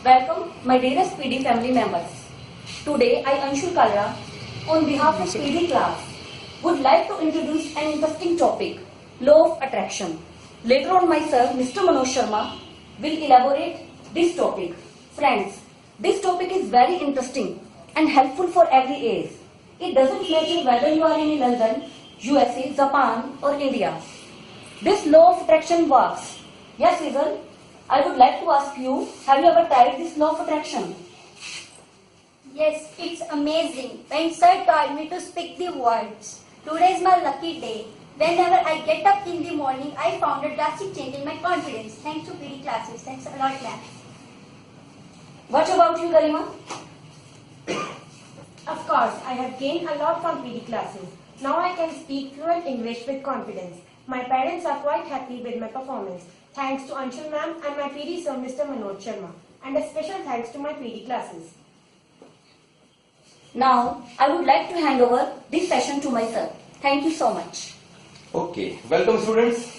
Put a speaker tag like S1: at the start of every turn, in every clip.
S1: Welcome, my dearest PD family members. Today, I, Anshul Kalra, on behalf of PD class, would like to introduce an interesting topic, law of attraction. Later on, myself, Mr. Manoj Sharma, will elaborate this topic. Friends, this topic is very interesting and helpful for every age. It doesn't matter whether you are in London, USA, Japan, or India. This law of attraction works. Yes, Hazel? I would like to ask you, have you ever tried this law of attraction?
S2: Yes, it's amazing. When sir taught me to speak the words, today is my lucky day. Whenever I get up in the morning, I found a drastic change in my confidence. Thanks to PD classes. Thanks a lot, ma'am.
S1: What about you, Garima?
S3: Of course, I have gained a lot from PD classes. Now I can speak fluent English with confidence. My parents are quite happy with my performance. Thanks to Anshul ma'am and my PD sir, Mr. Manoj Sharma. And a special thanks to my PD classes.
S1: Now, I would like to hand over this session to my sir. Thank you so much.
S4: Okay, welcome students.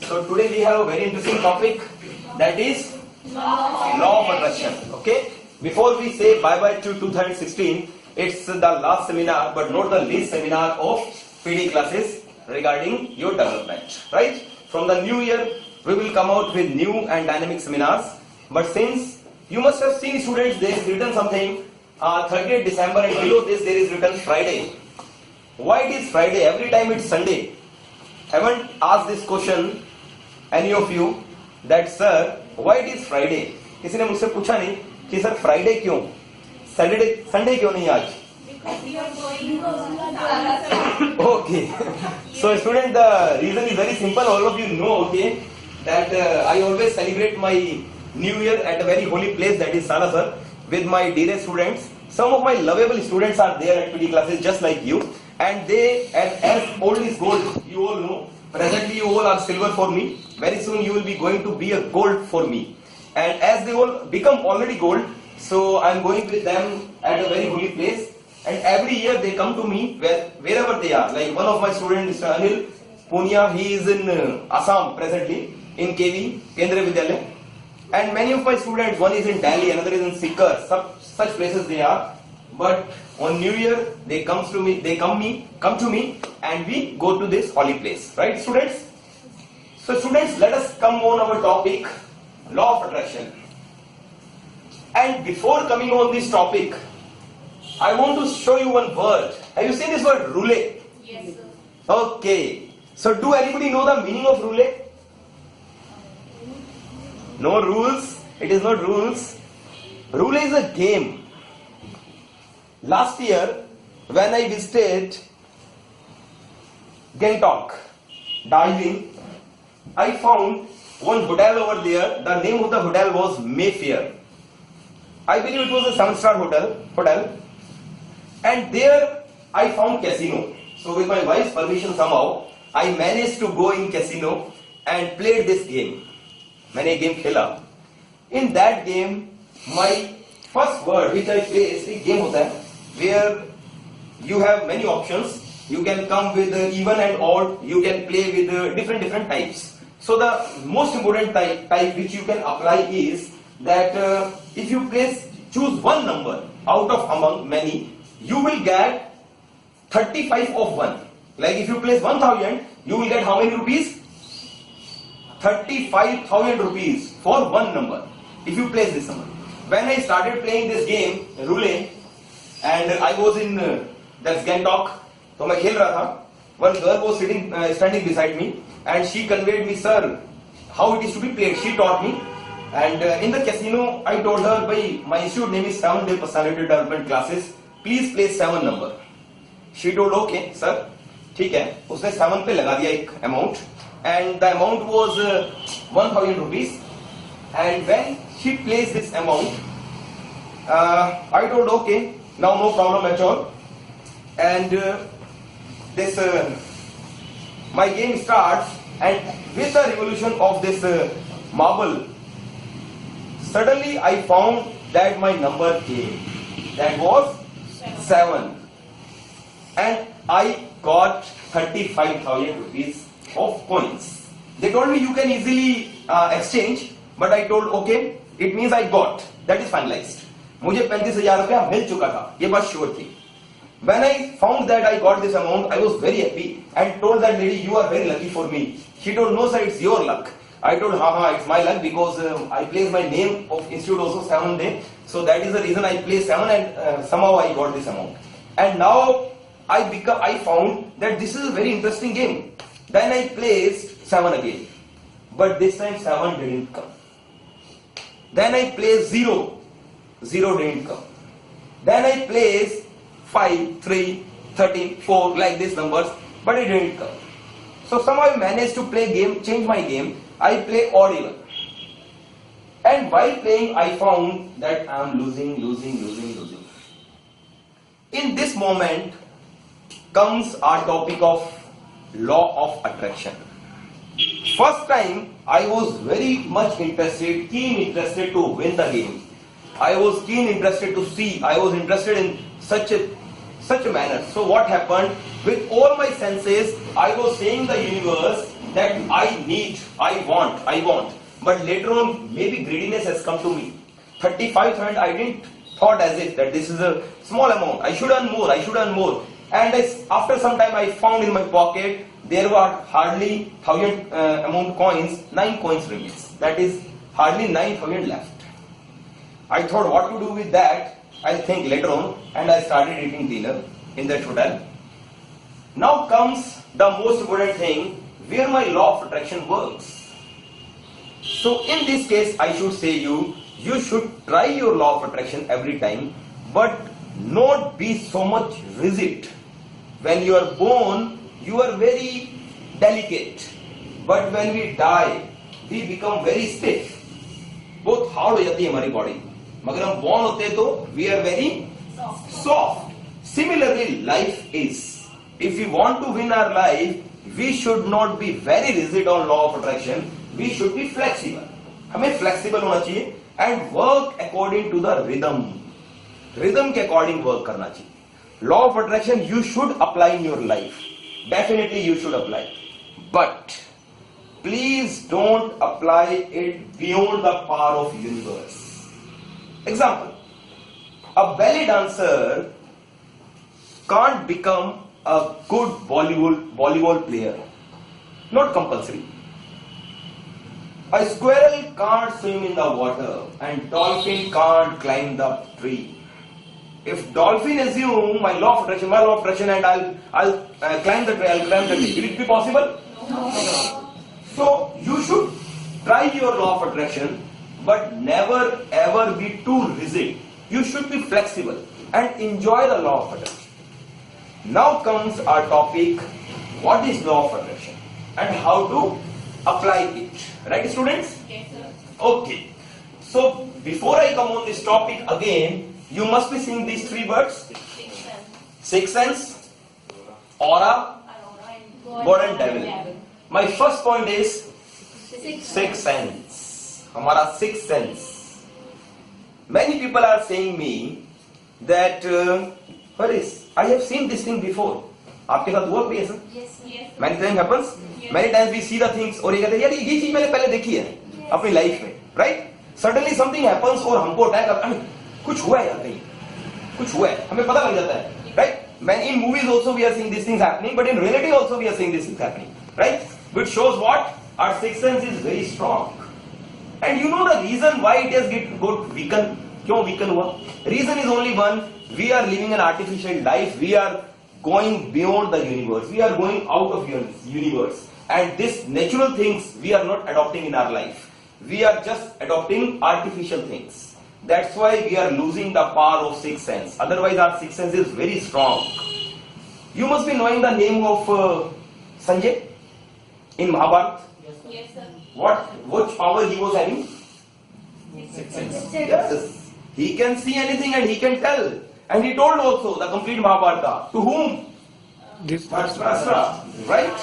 S4: So today we have a very interesting topic, that is law of attraction. Okay, before we say bye bye to 2016, it's the last seminar but not the least seminar of PD classes regarding your development, right? From the new year we will come out with new and dynamic seminars, but since you must have seen students, there is written something 30th December and below this there is written Friday. Why it is Friday? Every time it's Sunday. Haven't asked this question any of you that sir why it is Friday? किसी ने मुझसे पूछा नहीं कि sir Friday क्यों, Sunday क्यों नहीं आज? Okay. So student, the reason is very simple. All of you know, okay, that I always celebrate my new year at a very holy place, that is Salasar, with my dearest students. Some of my lovable students are there at PD classes just like you, and they, as old is gold, you all know. Presently you all are silver for me. Very soon you will be going to be a gold for me. And as they all become already gold, so I am going with them at a very holy place. And every year they come to me wherever they are. Like one of my students, Mr. Anil Punia, he is in Assam presently, in KV, Kendriya Vidyalaya. And many of my students, one is in Delhi, another is in Sikar, such places they are. But on New Year, they come to me, and we go to this holy place, right, students? So, students, let us come on our topic, law of attraction. And before coming on this topic, I want to show you one word. Have you seen this word, roulette?
S2: Yes, sir.
S4: Okay. So, do anybody know the meaning of roulette? No rules. It is not rules. Roulette is a game. Last year, when I visited Gangtok, Darjeeling, I found one hotel over there. The name of the hotel was Mayfair. I believe it was a 7-star hotel. And there I found casino. So with my wife's permission somehow, I managed to go in casino and played this game. मैंने game खेला. In that game, my first word which I placed, एक game होता है, where you have many options. You can come with even and odd. You can play with different types. So the most important type which you can apply is that if you choose one number out of among many, you will get 35 of 1. Like if you place 1000, you will get how many rupees? 35,000 rupees for one number. If you place this number. When I started playing this game, roulette, and I was in that's Gangtok, so मैं खेल रहा था. One girl was standing beside me, and she conveyed me, sir, how it is to be played. She taught me. And in the casino, I told her, by my institute name is 7-day personality development classes. Please place 7 number. She told, okay, sir. ठीक है. उसने 7 पे लगा दिया एक amount, and the amount was 1,000 rupees. And when she placed this amount, I told, okay, now no problem at all. And this my game starts, and with the revolution of this marble, suddenly I found that my number came. That was 7. And I got 35,000 rupees of coins. They told me you can easily exchange, but I told okay, It means I got. That is finalized. मुझे 35,000 रुपया मिल चुका था, ये बात sure थी. When I found that I got this amount, I was very happy and told that lady, you are very lucky for me. She told, no sir, it's your luck. I told, it's my luck because I placed my name of institute also 7 day. So that is the reason I placed 7 and somehow I got this amount. And now I found that this is a very interesting game. Then I placed 7 again. But this time 7 didn't come. Then I placed 0. 0 didn't come. Then I placed 5, 3, 13, 4 like these numbers, but it didn't come. So somehow I managed to play game, change my game. I play odd even. And while playing, I found that I am losing. In this moment comes our topic of law of attraction. First time I was very much interested, keen interested to win the game. I was keen interested to see. I was interested in such a manner. So what happened? With all my senses, I was saying the universe that I need, I want. But later on, maybe greediness has come to me. 35,000, I didn't thought as if that this is a small amount. I should earn more. And after some time, I found in my pocket, there were hardly 1,000 amount coins, 9 coins remains. That is hardly 9,000 left. I thought what to do with that. I'll think later on, and I started eating dinner in that hotel. Now comes the most important thing, where my law of attraction works. So in this case, I should say you should try your law of attraction every time, but not be so much rigid. When you are born, you are very delicate, but when we die, we become very stiff. बहुत hard हो जाती है हमारी body, मगर हम born होते हैं तो we are very soft. Similarly life is, if we want to win our life, we should not be very rigid on law of attraction. We should be flexible. हमें फ्लेक्सिबल होना चाहिए and work according to the rhythm. Rhythm के according work करना चाहिए. Law of attraction you should apply in your life. Definitely you should apply, but please don't apply it beyond the power of universe. Example, a belly dancer can't become a good volleyball player. Not compulsory. A squirrel can't swim in the water and dolphin can't climb the tree. If dolphin assume my law of attraction and I'll climb the tree, will it be possible? No. So you should try your law of attraction, but never ever be too rigid. You should be flexible and enjoy the law of attraction. Now comes our topic, what is law of attraction and how to apply it. Right, students?
S1: Yes, sir.
S4: Okay. So before I come on this topic again, you must be seeing these 3 words. Sixth sense, aura, God and devil. My first point is sixth sense. हमारा sixth sense. Many people are saying me that Haris, I have seen this thing before. आपके साथ हुआ कोई ऐसा?
S2: Yes, sir.
S4: Many times happens. Many times we see the things और ये कहते हैं यार ये चीज मैंने पहले देखी है अपनी लाइफ में, right? Suddenly something happens और हमको अटैक करता है, कुछ हुआ है यार, कहीं कुछ हुआ है, हमें पता लग जाता है, right? When in movies also we are seeing these things happening, but in reality also we are seeing these things happening, right? Which shows what? Our sixth sense is very strong. And you know the reason why it has got weakened? क्यों weaken हुआ? Reason is only one. We are living an artificial life. We are going beyond the universe. We are going out of universe. And this natural things we are not adopting in our life. We are just adopting artificial things. That's why we are losing the power of sixth sense. Otherwise our sixth sense is very strong. You must be knowing the name of Sanjay in Mahabharata.
S1: Yes, sir.
S4: Which power he was having?
S1: Sixth sense.
S4: Yes. He can see anything and he can tell. And he told also the complete Mahabharata. To whom? Dhritarashtra. Right?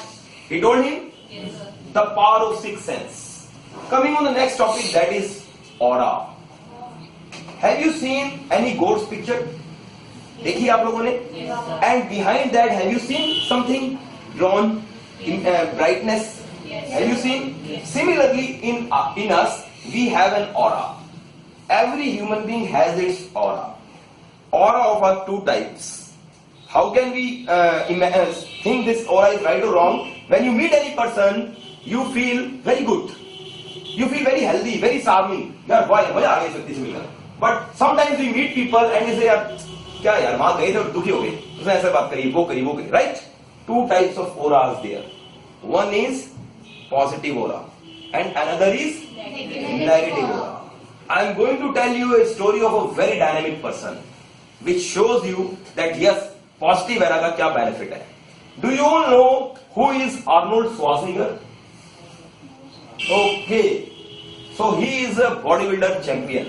S4: He told him
S1: Yes, sir.
S4: the power of sixth sense. Coming on the next topic, that is aura. Have you seen any ghost picture? देखी आप लोगों ने?
S1: Yes, sir.
S4: And behind that, have you seen something drawn in brightness?
S1: Yes.
S4: Have you seen? Similarly, in us, we have an aura. every human being has its aura. Aura of are two types. How can we think this aura is right or wrong? When you meet any person, you feel very good. You feel very healthy, very charming. यार वाह मजा आ गया इस व्यक्ति से मिलकर. But sometimes we meet people and we say यार क्या यार वहां गए थे और दुखी हो गए. उसने ऐसे बात करी, वो करी, right? Two types of auras there. One is positive aura and another is negative aura. I am going to tell you a story of a very dynamic person, which shows you that yes, positive aura का क्या benefit है. Do you all know who is Arnold Schwarzenegger? Okay, so he is a bodybuilder champion,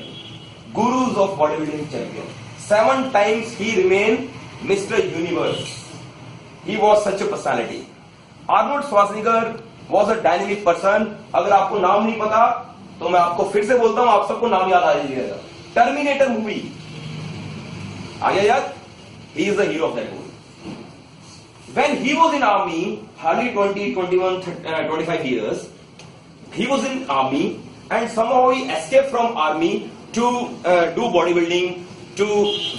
S4: gurus of bodybuilding champion. 7 times he remained Mr. Universe. He was such a personality. Arnold Schwarzenegger was a dynamic person. अगर आपको नाम नहीं पता तो मैं आपको फिर से बोलता हूं, आप सबको नाम याद आ जाएगा. टर्मिनेटर मूवी आ गया याद? He is the hero of that movie. When he was in army, hardly 20, 21, 25 years, he was in army and somehow he escaped from army to do bodybuilding, to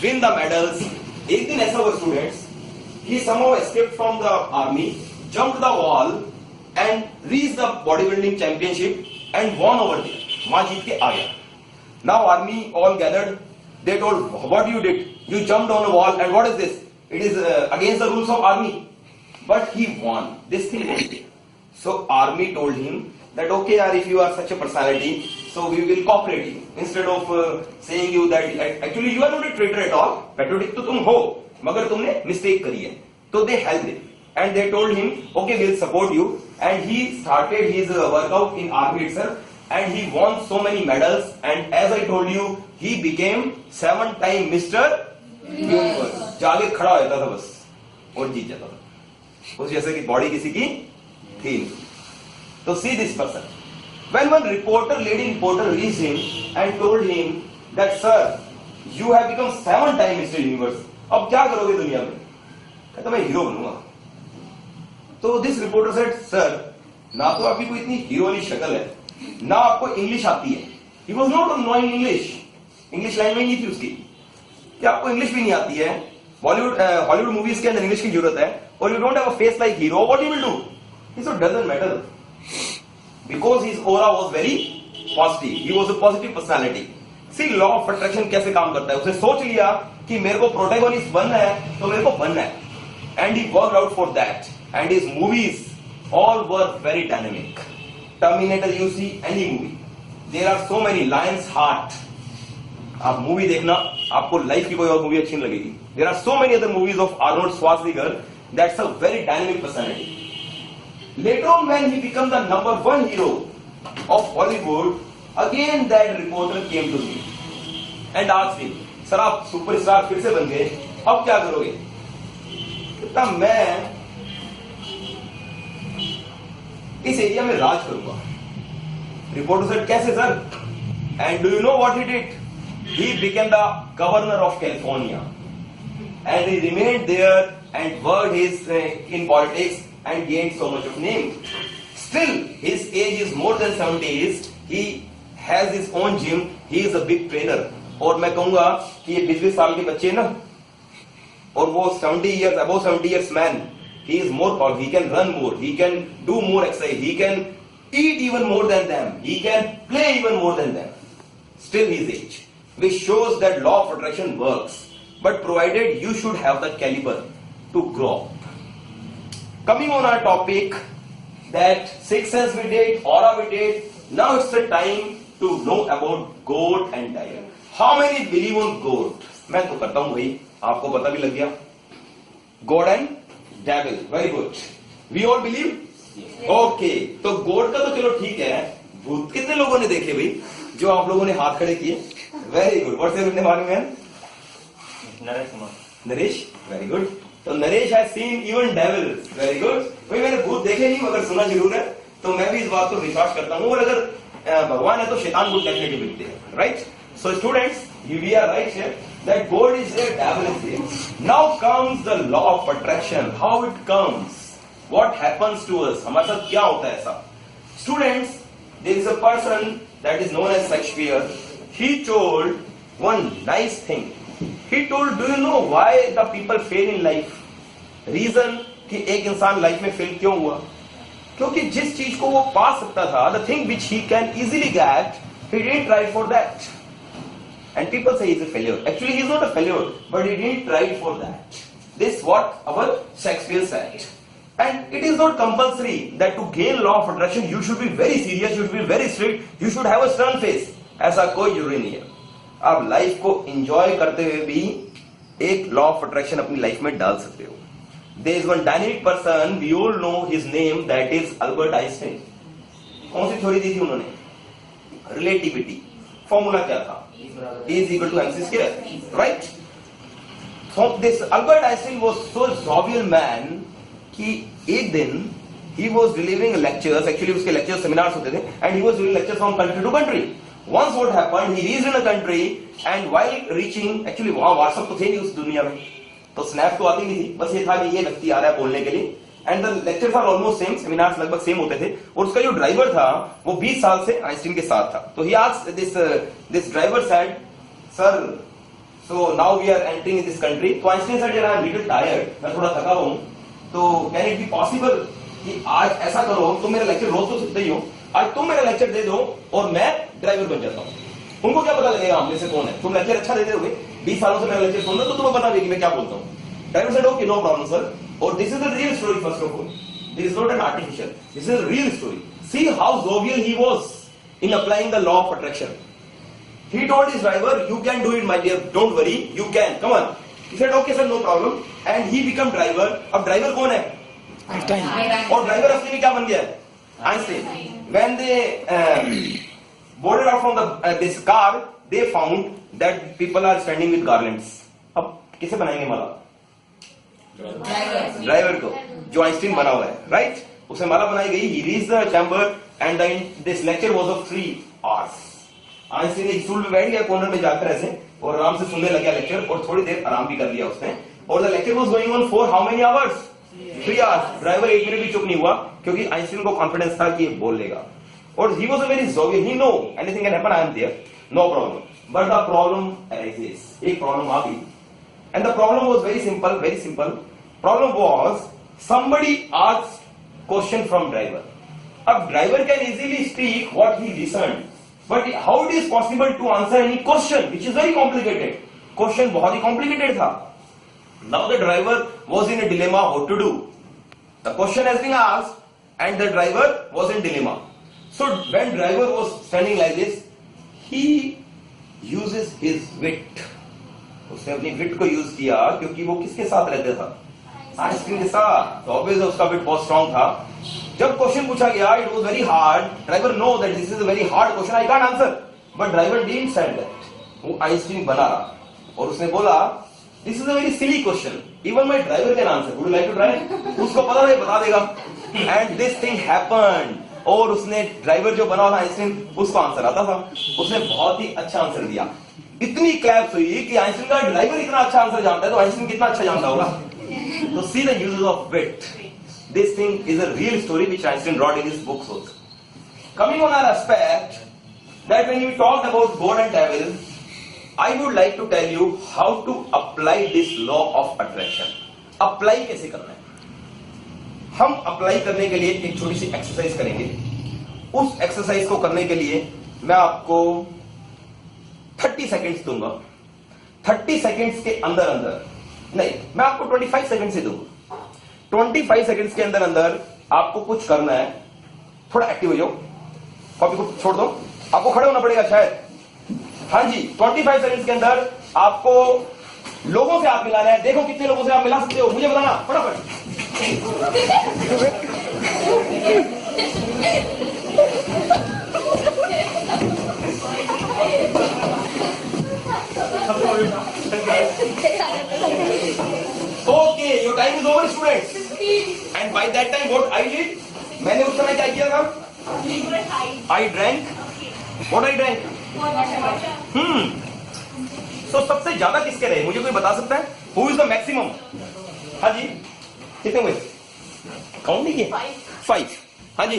S4: win the medals. एक दिन ऐसा हुआ students, he somehow escaped from the army, jumped the wall and reached the bodybuilding championship and won over there. वहां जीत के आ गया. Now army all gathered. They told, what you did? You jumped on a wall and what is this? It is against the rules of army. But he won. This thing was there. So army told him that okay yaar, if you are such a personality, so we will cooperate you. Instead of saying you that actually you are not a traitor at all. Patriotic तो तुम हो, मगर तुमने mistake करी है. So they helped him and they told him okay, we'll support you. And he started his workout in army itself. And he won so many medals, and as I told you, he became 7-time Mr. Universe. जाके खड़ा होता था बस और जीत जाता था. उस जैसे कि बॉडी किसी की थी. तो see this person. When one lady reporter reached him and told him that sir, you have become 7-time Mr. Universe. अब क्या करोगे दुनिया में? कहता मैं हीरो बनूंगा. तो this reporter said, sir, ना तो आपकी कोई इतनी हीरो वाली शक्ल है, ना आपको इंग्लिश आती है. He was not knowing English. English line में नहीं थी उसकी. क्या आपको इंग्लिश भी नहीं आती है? हॉलीवुड मूवीज के अंदर इंग्लिश की जरूरत है और you don't have a face like hero, what you will do? He said doesn't matter because his aura was very positive. He was a positive personality. See, law of attraction कैसे काम करता है? उसने सोच लिया कि मेरे को प्रोटैगनिस्ट बनना है तो मेरे को बनना है. And he worked out for that. And his movies all were very dynamic. Terminator, you see any movie, there are so many. Lion's Heart, आप मूवी देखना, आपको लाइफ की कोई और मूवी अच्छी नहीं लगेगी. There are so many other movies of Arnold Schwarzenegger. That's a very dynamic personality. Later on, when he became the number 1 hero of Hollywood, again that reporter came to me and asked him, sir आप superstar फिर से बन गए, अब क्या करोगे? कहता मैं इस एरिया में राज करूंगा. रिपोर्टर सेड कैसे sir? And do you know what he did? He became the governor of California and he remained there and worked his in politics and gained so much of name. Still his age is more than 70 years. He has his own gym. He is a big trainer. और मैं कहूंगा कि ये 20-20 साल के बच्चे ना, और वो 70 years, above 70 years man, he is more powerful. He can run more. He can do more exercise. He can eat even more than them. He can play even more than them. Still his age, which shows that law of attraction works. But provided you should have the caliber to grow up. Coming on our topic, that 6 sense we did, aura we did. Now it's the time to know about goat and tiger. How many believe on goat? मैं तो करता हूं भाई, आपको पता भी लग गया. God and devil, very good. We all believe? Okay. तो गोड का तो चलो ठीक है. भूत कितने लोगों ने देखे भाई, जो आप लोगों ने हाथ खड़े किए? Very good. What's your name man? Naresh Kumar. Naresh, very good. तो Naresh has seen even devil. Very good. भाई मैंने भूत देखे नहीं मगर सुना जरूर है, तो मैं भी इस बात को विश्वास करता हूं. और अगर भगवान है तो शैतान भूत डेफिनेटली मिलते हैं. Right? So students, we are right here that God is there, devil is there. Now comes the law of attraction. How it comes? What happens to us? हमारे साथ क्या होता है ऐसा? Students, there is a person that is known as Shakespeare. he told one nice thing. He told, do you know why the people fail in life? Reason कि एक इंसान life में फेल क्यों हुआ? क्योंकि जिस चीज को वो पा सकता था, the thing which he can easily get, he didn't try for that. And people say he's a failure. Actually, he's not a failure, but he didn't try for that. This is what our Shakespeare said. And it is not compulsory that to gain law of attraction you should be very serious, you should be very strict, you should have a stern face. ऐसा कोई जरूरी नहीं है. आप life को enjoy करते हुए भी एक लॉ ऑफ अट्रैक्शन अपनी लाइफ में डाल सकते हो. There is one dynamic person, we all know his name, that is Albert Einstein. कौन सी थ्योरी दी थी उन्होंने? रिलेटिविटी. फॉर्मूला क्या था? E is equal to mc square, right? So this Albert Einstein was so jovial man कि एक दिन he was delivering lectures, actually उसके lectures seminars होते थे, and he was doing lectures from country to country. Once what happened, he reached in a country, and while reaching, actually वहाँ WhatsApp तो थे नहीं उस दुनिया में, तो स्नैप तो आती नहीं थी, बस ये था कि ये व्यक्ति आ रहा है बोलने के लिए, and the lectures are almost same, seminars लगभग सेम होते थे, और उसका जो ड्राइवर था वो 20 साल से आइंस्टीन के साथ था. तो he asked this driver said, sir, so now we are entering in this country. तो Einstein said, I am little tired, मैं थोड़ा थका हुआ हूं, तो कैन इट बी पॉसिबल कि आज ऐसा करो, तुम मेरा लेक्चर रोज तो सुनते ही हो, आज तुम मेरा लेक्चर दे दो और मैं ड्राइवर बन जाता हूँ. उनको क्या पता लगेगा हम में से कौन है? तुम लेक्चर अच्छा देते होगे, 20 सालों से मेरा लेक्चर सुन रहे हो, तो तुम्हें पता भी कि मैं क्या बोलता हूँ. Driver said, okay, no problem sir. और this is the real story. First of all, this is not an artificial, this is a real story. See how jovial he was in applying the law of attraction. He told his driver, you can do it my dear, don't worry, you can, come on. He said, okay sir, no problem, and he became driver. अब driver कौन है? Einstein. और driver असली में क्या बन गया? Einstein. When they boarded out from this car, they found that people are standing with garlands. अब किसे बनाएंगे माला? ड्राइवर को, जो आइंस्टीन बना हुआ है, राइट? उसे माला बनाई गई. He reached the chamber and this lecture was of 3 hours. Einstein एक स्टूल पे बैठ गया कॉर्नर में जाकर ऐसे, और आराम से सुनने लग गया लेक्चर, और थोड़ी देर आराम भी कर लिया उसने. और the lecture was going on for how many hours? 3 hours. Driver 1 minute भी चुप नहीं हुआ, क्योंकि आइंस्टीन को कॉन्फिडेंस था कि ये बोल लेगा. और he was a very jovial, he know anything can happen, I am there, no problem. But the problem arises. एक प्रॉब्लम आ गई, and the problem was very simple, very simple. Problem was somebody asked question from driver. अब driver can easily speak what he listened, but how it is possible to answer any question which is very complicated? Question बहुत ही complicated था. Now the driver was in a dilemma what to do. The question has been asked and the driver was in dilemma. So when driver was standing like this, he uses his wit. उसने अपनी विट को use किया, क्योंकि वो किसके साथ रहता था? आइंस्टीन के साथ. तो ऑब्वियसली उसका विट बहुत स्ट्रांग था. जब क्वेश्चन पूछा गया, it was very hard, driver know that this is a very hard question, I can't answer, but driver didn't said that. वो आइंस्टीन बना रहा और उसने बोला, this is a very silly question, even my driver can answer, would you like to try? उसको पता नहीं, बता देगा. And this thing happened. और उसने, ड्राइवर जो बना था आइंस्टीन, उसको आंसर आता था, उसने बहुत ही अच्छा आंसर दिया. इतनी क्लैप्स हुई कि आइंस्टीन का ड्राइवर इतना अच्छा आंसर जानता है, तो आइंस्टीन कितना अच्छा जानता होगा. तो see the uses of wit. This thing is a real story which Einstein wrote in his books also. Coming on our aspect, that when we talked about God and devil, I would like to tell you how to apply this law of attraction. Apply कैसे करना है? हम apply करने के लिए एक छोटी सी exercise करेंगे. उस एक्सरसाइज को करने के लिए मैं आपको 30 सेकेंड्स दूंगा. 30 सेकेंड्स के अंदर नहीं, मैं आपको 25 सेकेंड से दूंगा. 25 सेकंड्स के अंदर आपको कुछ करना है. थोड़ा एक्टिव हो जाओ, कॉपी को छोड़ दो, आपको खड़े होना पड़ेगा शायद. हाँ जी, 25 सेकंड्स के अंदर आपको लोगों से हाथ मिलाना है. देखो कितने लोगों से आप मिला सकते हो, मुझे बताना फटाफट. Okay, your time is over, students. And by that time, what I did? मैंने उस समय क्या किया था? I drank. What I drank? So सबसे ज्यादा किसके रहे? मुझे कोई बता सकता है? Who is the maximum? हाँ जी, कितने हुए? काउंट नहीं किए? 5. हाँ जी,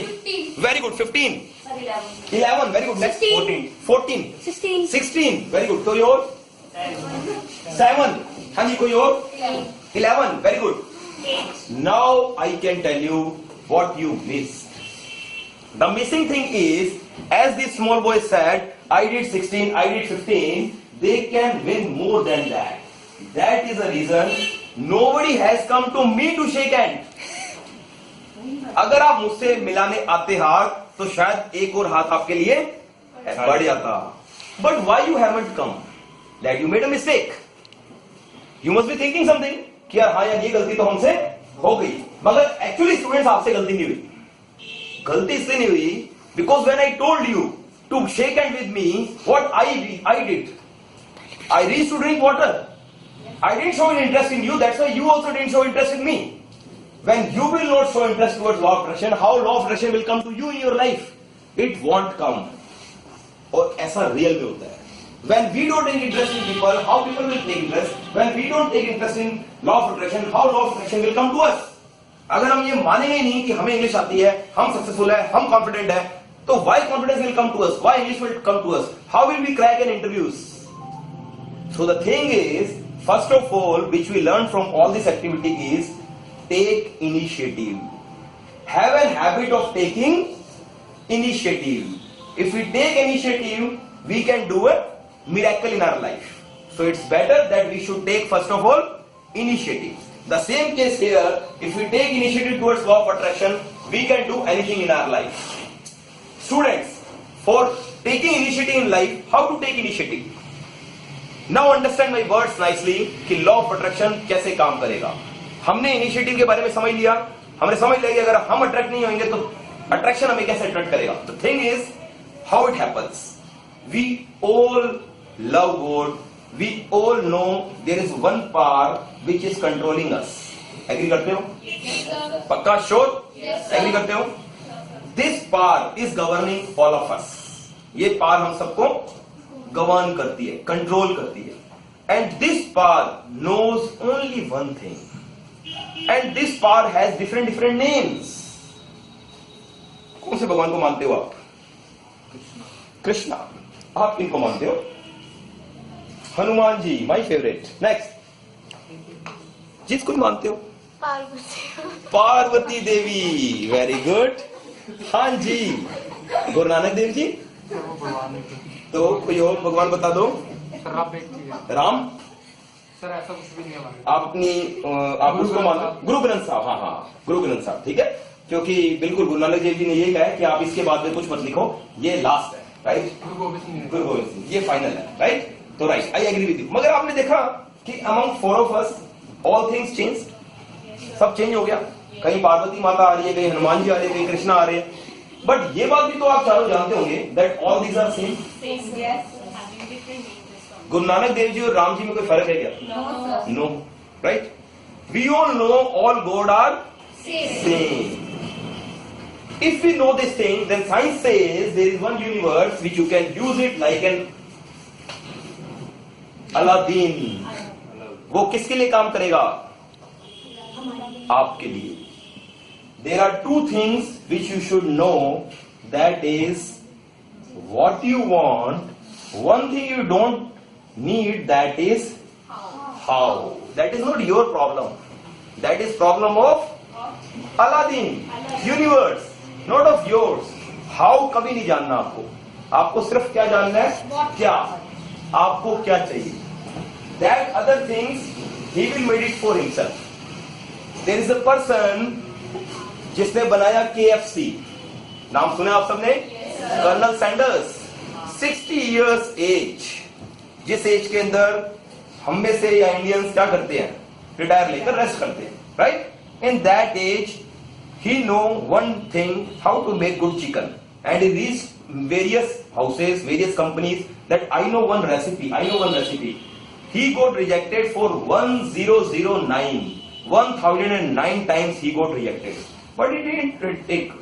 S4: very good. 15.
S1: Sir, 11.
S4: 11, very good. Next,
S2: 16.
S4: 14.
S2: 16.
S4: 16, very good. कोई और? 7. हाँ जी, कोई और? 11, very good.
S2: 8.
S4: Now I can tell you what you missed. The missing thing is, as this small boy said, I did 16, I did 15, they can win more than that. That is the reason nobody has come to me to shake hand. अगर आप मुझसे मिलाने आते हाथ तो शायद एक और हाथ आपके लिए बढ़ जाता. But why you haven't come? That you made a mistake. You must be thinking something कि यार हाँ यार ये गलती तो हमसे हो गई, मगर एक्चुअली स्टूडेंट्स आपसे गलती नहीं हुई. गलती इसलिए नहीं हुई because when I told you to shake hand with me, what I did, I reached to drink water. I didn't show any interest in you, that's why you also didn't show interest in me. When you will not show interest towards law of attraction, how law of attraction will come to you in your life? It won't come. और ऐसा real में होता है. When we don't take interest in people, how people will take interest? When we don't take interest in law of attraction, how law of attraction will come to us? अगर हम ये मानेंगे नहीं कि हमें इंग्लिश आती है, हम सक्सेसफुल है, हम कॉन्फिडेंट है, तो why confidence will come to us? Why English will come to us? How will we crack an interviews? So the thing is, first of all, which we learn from all this activity is take initiative. Have a habit of taking initiative. If we take initiative, we can do a miracle in our life. So it's better that we should take first of all initiative. The same case here, if we take initiative towards law of attraction, we can do anything in our life. Students, for taking initiative in life, how to take initiative? Now understand my words nicely कि law of attraction कैसे काम करेगा. हमने initiative के बारे में समझ लिया, हमने समझ लिया कि अगर हम अट्रैक्ट नहीं होंगे तो अट्रैक्शन हमें कैसे अट्रैक्ट करेगा. The thing is how it happens. We all love God. We all know there is one power which is controlling us. Agree करते हो?
S1: Yes, sir.
S4: पक्का श्योर?
S1: Yes, sir.
S4: Agree करते हो? This power is governing all of us. ये power हम सबको govern करती है, कंट्रोल करती है. And this power knows only one thing. And this power has different names. कौन से भगवान को मानते हो आप? कृष्णा. आप किनको मानते हो? Hanuman ji, my favourite. Next. जिसको मानते हो? पार्वती देवी. Very good. हाँ जी. गुरु नानक देव जी. तो कोई और भगवान बता दो. राम.
S5: सर ऐसा कुछ भी नहीं है.
S4: आप उसको मानो. गुरु ग्रंथ साहब. हाँ हाँ, गुरु ग्रंथ साहब. ठीक है, क्योंकि बिल्कुल गुरु नानक देव जी ने यही कहा है कि आप इसके बाद में कुछ मत लिखो, ये लास्ट है. राइट.
S5: गुरु गोविंद सिंह.
S4: गुरु गोविंद सिंह, ये फाइनल है. राइट. तो right, I agree with you. मगर आपने देखा कि among four of us all things change. सब चेंज हो गया. कहीं पार्वती माता आ रही है, कहीं हनुमान जी आ रहे हैं, कहीं कृष्णा आ रहे हैं. बट ये बात भी तो आप चारों जानते होंगे that all these are same. Guru Nanak Dev ji और राम जी में कोई फर्क है क्या? No. Right. We all know all god are same. If we know this thing, then science says there is one universe which you can use it like an Aladdin. वो किसके लिए काम करेगा? आपके लिए. There are two things which you should know, that is what you want. One thing you don't need, that is how. That is not your problem. That is problem of Aladdin, universe. Not of yours. How कभी नहीं जानना आपको. आपको सिर्फ क्या जानना है? क्या. आपको क्या चाहिए. That other things he will made it for himself. There is a person जिसने बनाया KFC. नाम सुने आप सबने? Colonel Sanders. 60 years age. जिस एज के अंदर हम में से या इंडियंस क्या करते हैं? रिटायर लेकर रेस्ट करते हैं. Right. In that age he know one thing, how to make good chicken, and he reached various houses, various companies, that I know one recipe. He got rejected for 1009 times. He got rejected, but he didn't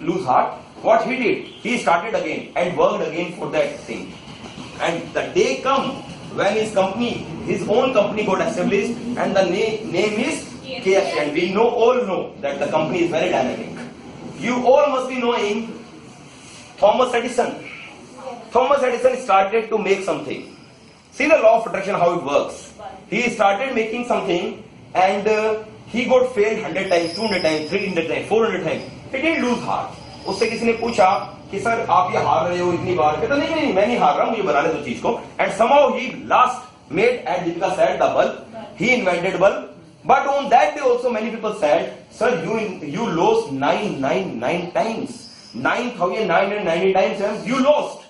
S4: lose heart. What he did, he started again and worked again for that thing. And the day come when his own company got established, and the name is KFC, and we all know that the company is very dynamic. You all must be knowing Thomas Edison. Thomas Edison started to make something. See the law of attraction, how it works. He started making something and he got failed 100 times, 200 times, 300 times, 400 times. He didn't lose heart. उससे किसी ने पूछा कि sir आप ये हार रहे हो इतनी बार, कहता नहीं नहीं मैं नहीं हार रहा हूं, मुझे बनाने दो चीज को. And somehow he last made, as Deepika said, the bulb. He invented bulb. But on that day also many people said, sir, you lost 999 times. 9,990 times you lost.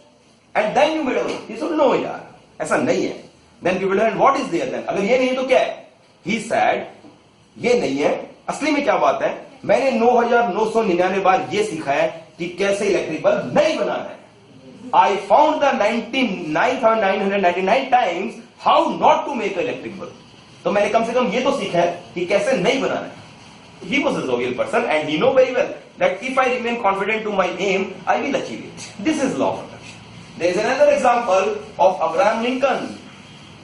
S4: And then you made a bulb. He said, no yaar, ऐसा नहीं है. Then people said, what is there then? अगर ये नहीं तो क्या है? He said, ये नहीं है. असली में क्या बात है? मैंने 9,999 बार ये सीखा है कि कैसे इलेक्ट्रिक बल्ब नहीं बनाना है. I found the 99,999 times how not to make an electric bulb. तो मैंने कम से कम ये तो सीखा है कि कैसे नहीं बनाना है. He was a jovial person and he know very well that if I remain confident to my aim, I will achieve it. This is law of attraction. There is another example of Abraham Lincoln.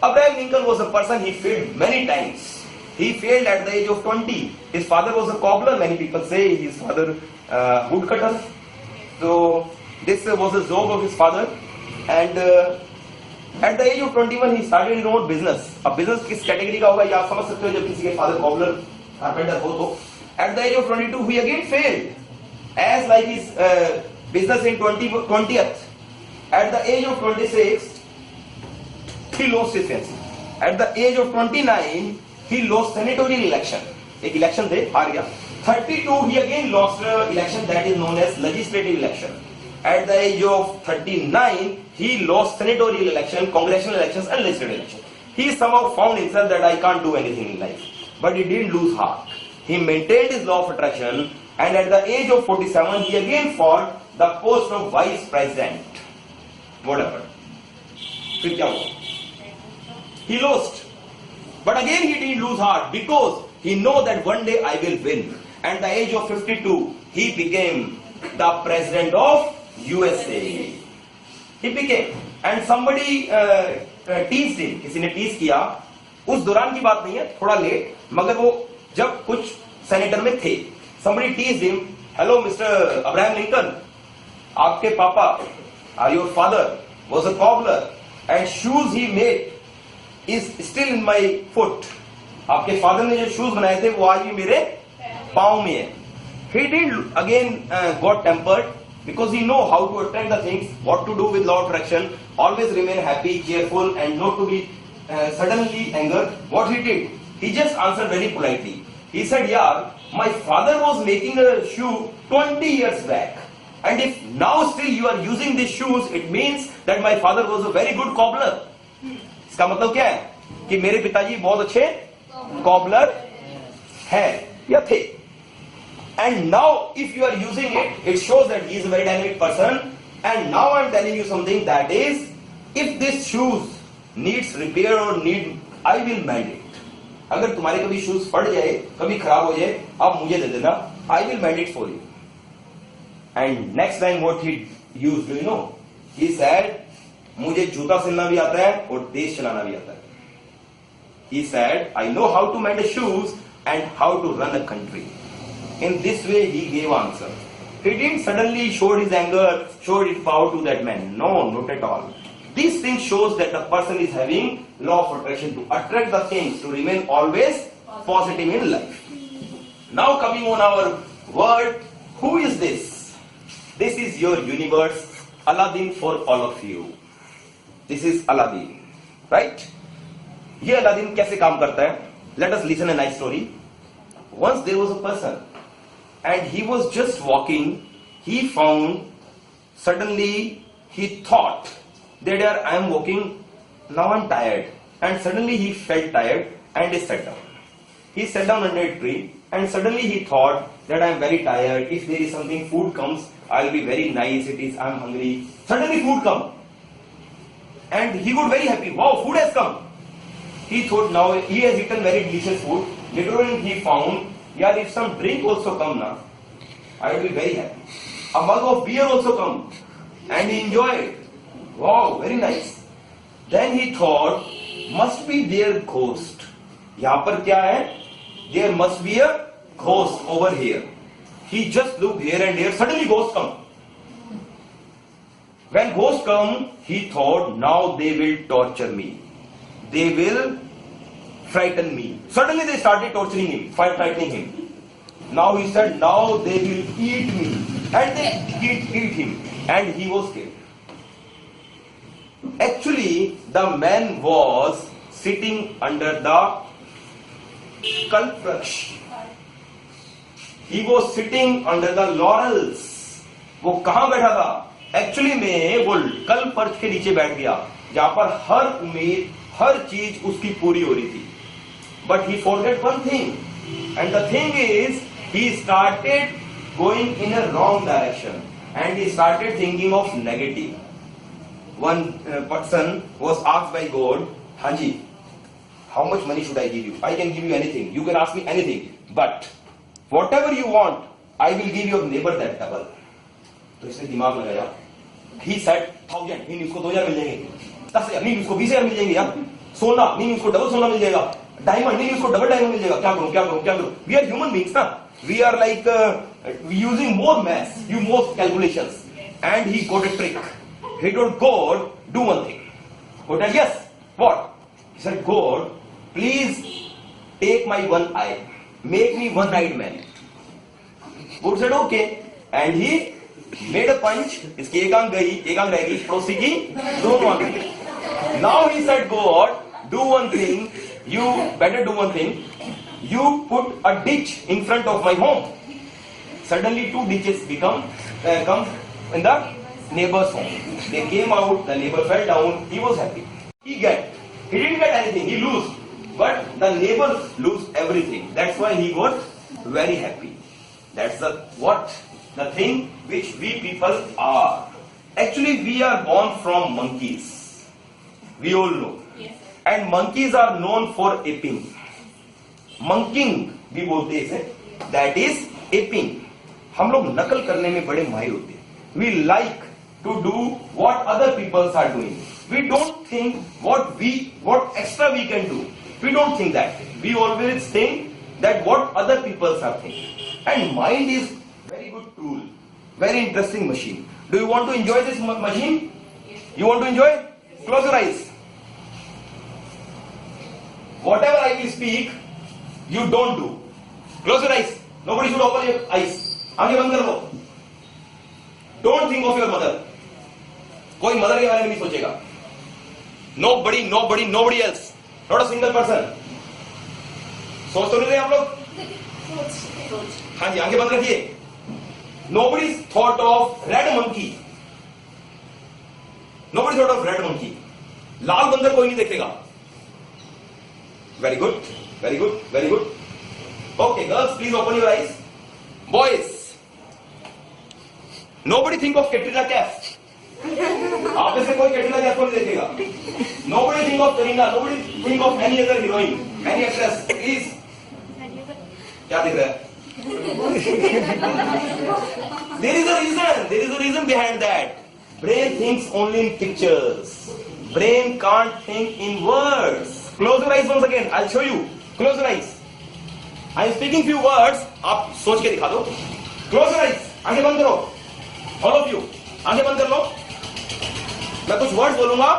S4: Abraham Lincoln was a person he failed many times. He failed at the age of 20. His father was a cobbler. Many people say his father woodcutter. So this was a job of his father. And at the age of 21 he started his own business. अब business किस category का होगा ये आप समझ सकते हो जब किसी के father cobbler carpenter हो तो. At the age of 22 he again failed. As like his business in 20th. At the age of 26 he lost his fancy. At the age of 29 he lost senatorial election. एक election थे हार गया. 32 he again lost election that is known as legislative election. At the age of 39 he lost senatorial election, congressional elections and legislative elections. He somehow found himself that I can't do anything in life. But he didn't lose heart. He maintained his law of attraction and at the age of 47 he again fought the post of vice president. What happened? फिर क्या हुआ? He lost. But again he didn't lose heart because he know that one day I will win. At the age of 52 he became the president of USA. He became and somebody teased him. किसी ने tease किया. उस दौरान की बात नहीं है, थोड़ा लेट, मगर वो जब कुछ सेनेटर में थे. Somebody teased him. Hello Mr. Abraham Lincoln. आपके पापा, your father was a cobbler and shoes he made is still in my foot. आपके फादर ने जो शूज बनाए थे वो आज भी मेरे पांव में है. He didn't again got tempered because he know how to attract the things, what to do with law of attraction, always remain happy, cheerful and not to be suddenly angered. What he did, he just answered very politely. He said, yeah, my father was making a shoe 20 years back. And if now still you are using these shoes, it means that my father was a very good cobbler. इसका मतलब क्या है कि मेरे पिताजी बहुत अच्छे cobbler हैं या थे. And now if you are using it, it shows that he is a very dynamic person. And now I am telling you something, that is, if this shoes needs repair or need, I will mend it. अगर तुम्हारे कभी shoes फट जाए, कभी खराब हो जाए, आप मुझे दे देना, I will mend it for you. And next time what he used, do you know? He said, मुझे जूता सिलना भी आता है और देश चलाना भी आता है. He said, I know how to mend the shoes and how to run a country. In this way he gave answer. He didn't suddenly show his anger, showed his power to that man. No, not at all. These things shows that the person is having law of attraction to attract the things, to remain always positive in life. Now coming on our word, who is this? This is your universe, Aladdin for all of you. This is Aladdin, right? ये Aladdin कैसे काम करता है? Let us listen a nice story. Once there was a person and he was just walking. He found, suddenly he thought that I am walking, now I am tired. And suddenly he felt tired and he sat down. He sat down under a tree and suddenly he thought that I am very tired. If there is something, food comes, I will be very nice. It is, I am hungry. Suddenly food comes. And he got very happy. Wow, food has come. He thought now he has eaten very delicious food. Later on he found, yeah, if some drink also come now, I will be very happy. A mug of beer also come. And he enjoyed. Wow, very nice. Then he thought, must be their ghost. यहाँ पर क्या है? There must be a ghost over here. He just looked here and there. Suddenly ghost come. When ghosts come, he thought, now they will torture me. They will frighten me. Suddenly they started torturing him, frightening him. Now he said, now they will eat me. And they eat him. And he was killed. Actually, the man was sitting under the kalpraksh. He was sitting under the laurels. वो कहां बैठा था? Actually में वो कल्प वृक्ष के नीचे बैठ गया, जहां पर हर उम्मीद, हर चीज उसकी पूरी हो रही थी. But he forgot one thing, and the thing is, he started going in a wrong direction, and he started thinking of negative. One person was asked by God, Haji, how much money should I give you? I can give you anything. You can ask me anything. But whatever you want, I will give your neighbor that double. तो इसने दिमाग लगाया. He said 1000, नहीं उसको 2000 मिल जाएंगे. 10,000, नहीं उसको 20,000 मिल जाएंगे यार. सोना, नहीं उसको डबल सोना मिल जाएगा. डायमंड, नहीं उसको डबल डायमंड मिल जाएगा. क्या करूं, क्या करूं, क्या करूं? We are human beings, ना? We are like using more maths, more calculations. And he got a trick. He told God, do one thing. God said, yes. What? He said, God, please take my one eye. Make me one-eyed man. God said, okay. And he made a punch. इसकी एक आंख गई, एक आंख रहेगी, पड़ोसी की दोनों आंख गई. Now he said, God, do one thing. You better do one thing. You put a ditch in front of my home. Suddenly 2 ditches come in the neighbor's home. They came out, the neighbor fell down, he was happy. He didn't get anything, he lose. But the neighbor lose everything. That's why he got very happy. That's the thing which we people are. Actually, we are born from monkeys. We all know. Yes. And monkeys are known for aping. Monking भी बोलते हैं इसे. That is aping. हम लोग नकल करने में बड़े माहिर होते हैं. We like to do what other people are doing. We don't think what extra we can do. We don't think that. We always think that what other people are thinking. And mind is very good tool, very interesting machine. Do you want to enjoy this machine? You want to enjoy? Close your eyes. Whatever I will speak, you don't do. Close your eyes. Nobody should open your eyes. आंखें बंद कर लो. Don't think of your mother. कोई mother के बारे में नहीं सोचेगा. Nobody else. Not a single person. सोच तो नहीं रहे आप लोग? हाँ जी, आंखें बंद रखिए. Nobody thought of red monkey. Nobody thought of red monkey. लाल बंदर कोई नहीं देखेगा. Very good, very good, very good. Okay, girls, please open your eyes. Boys, nobody think of Katrina Kaif. आप में से कोई कैटरीना कैफ को नहीं देखेगा. Nobody think of Kareena. Nobody think of any other heroine, any actress. Please. क्या दिख रहा है? There is a reason behind that. Brain thinks only in pictures. Brain can't think in words. Close your eyes once again. I'll show you. Close your eyes. I am speaking few words. आप सोच के दिखा दो. Close your eyes. आंखें बंद करो. All of you. आंखें बंद कर लो. मैं कुछ वर्ड्स बोलूंगा.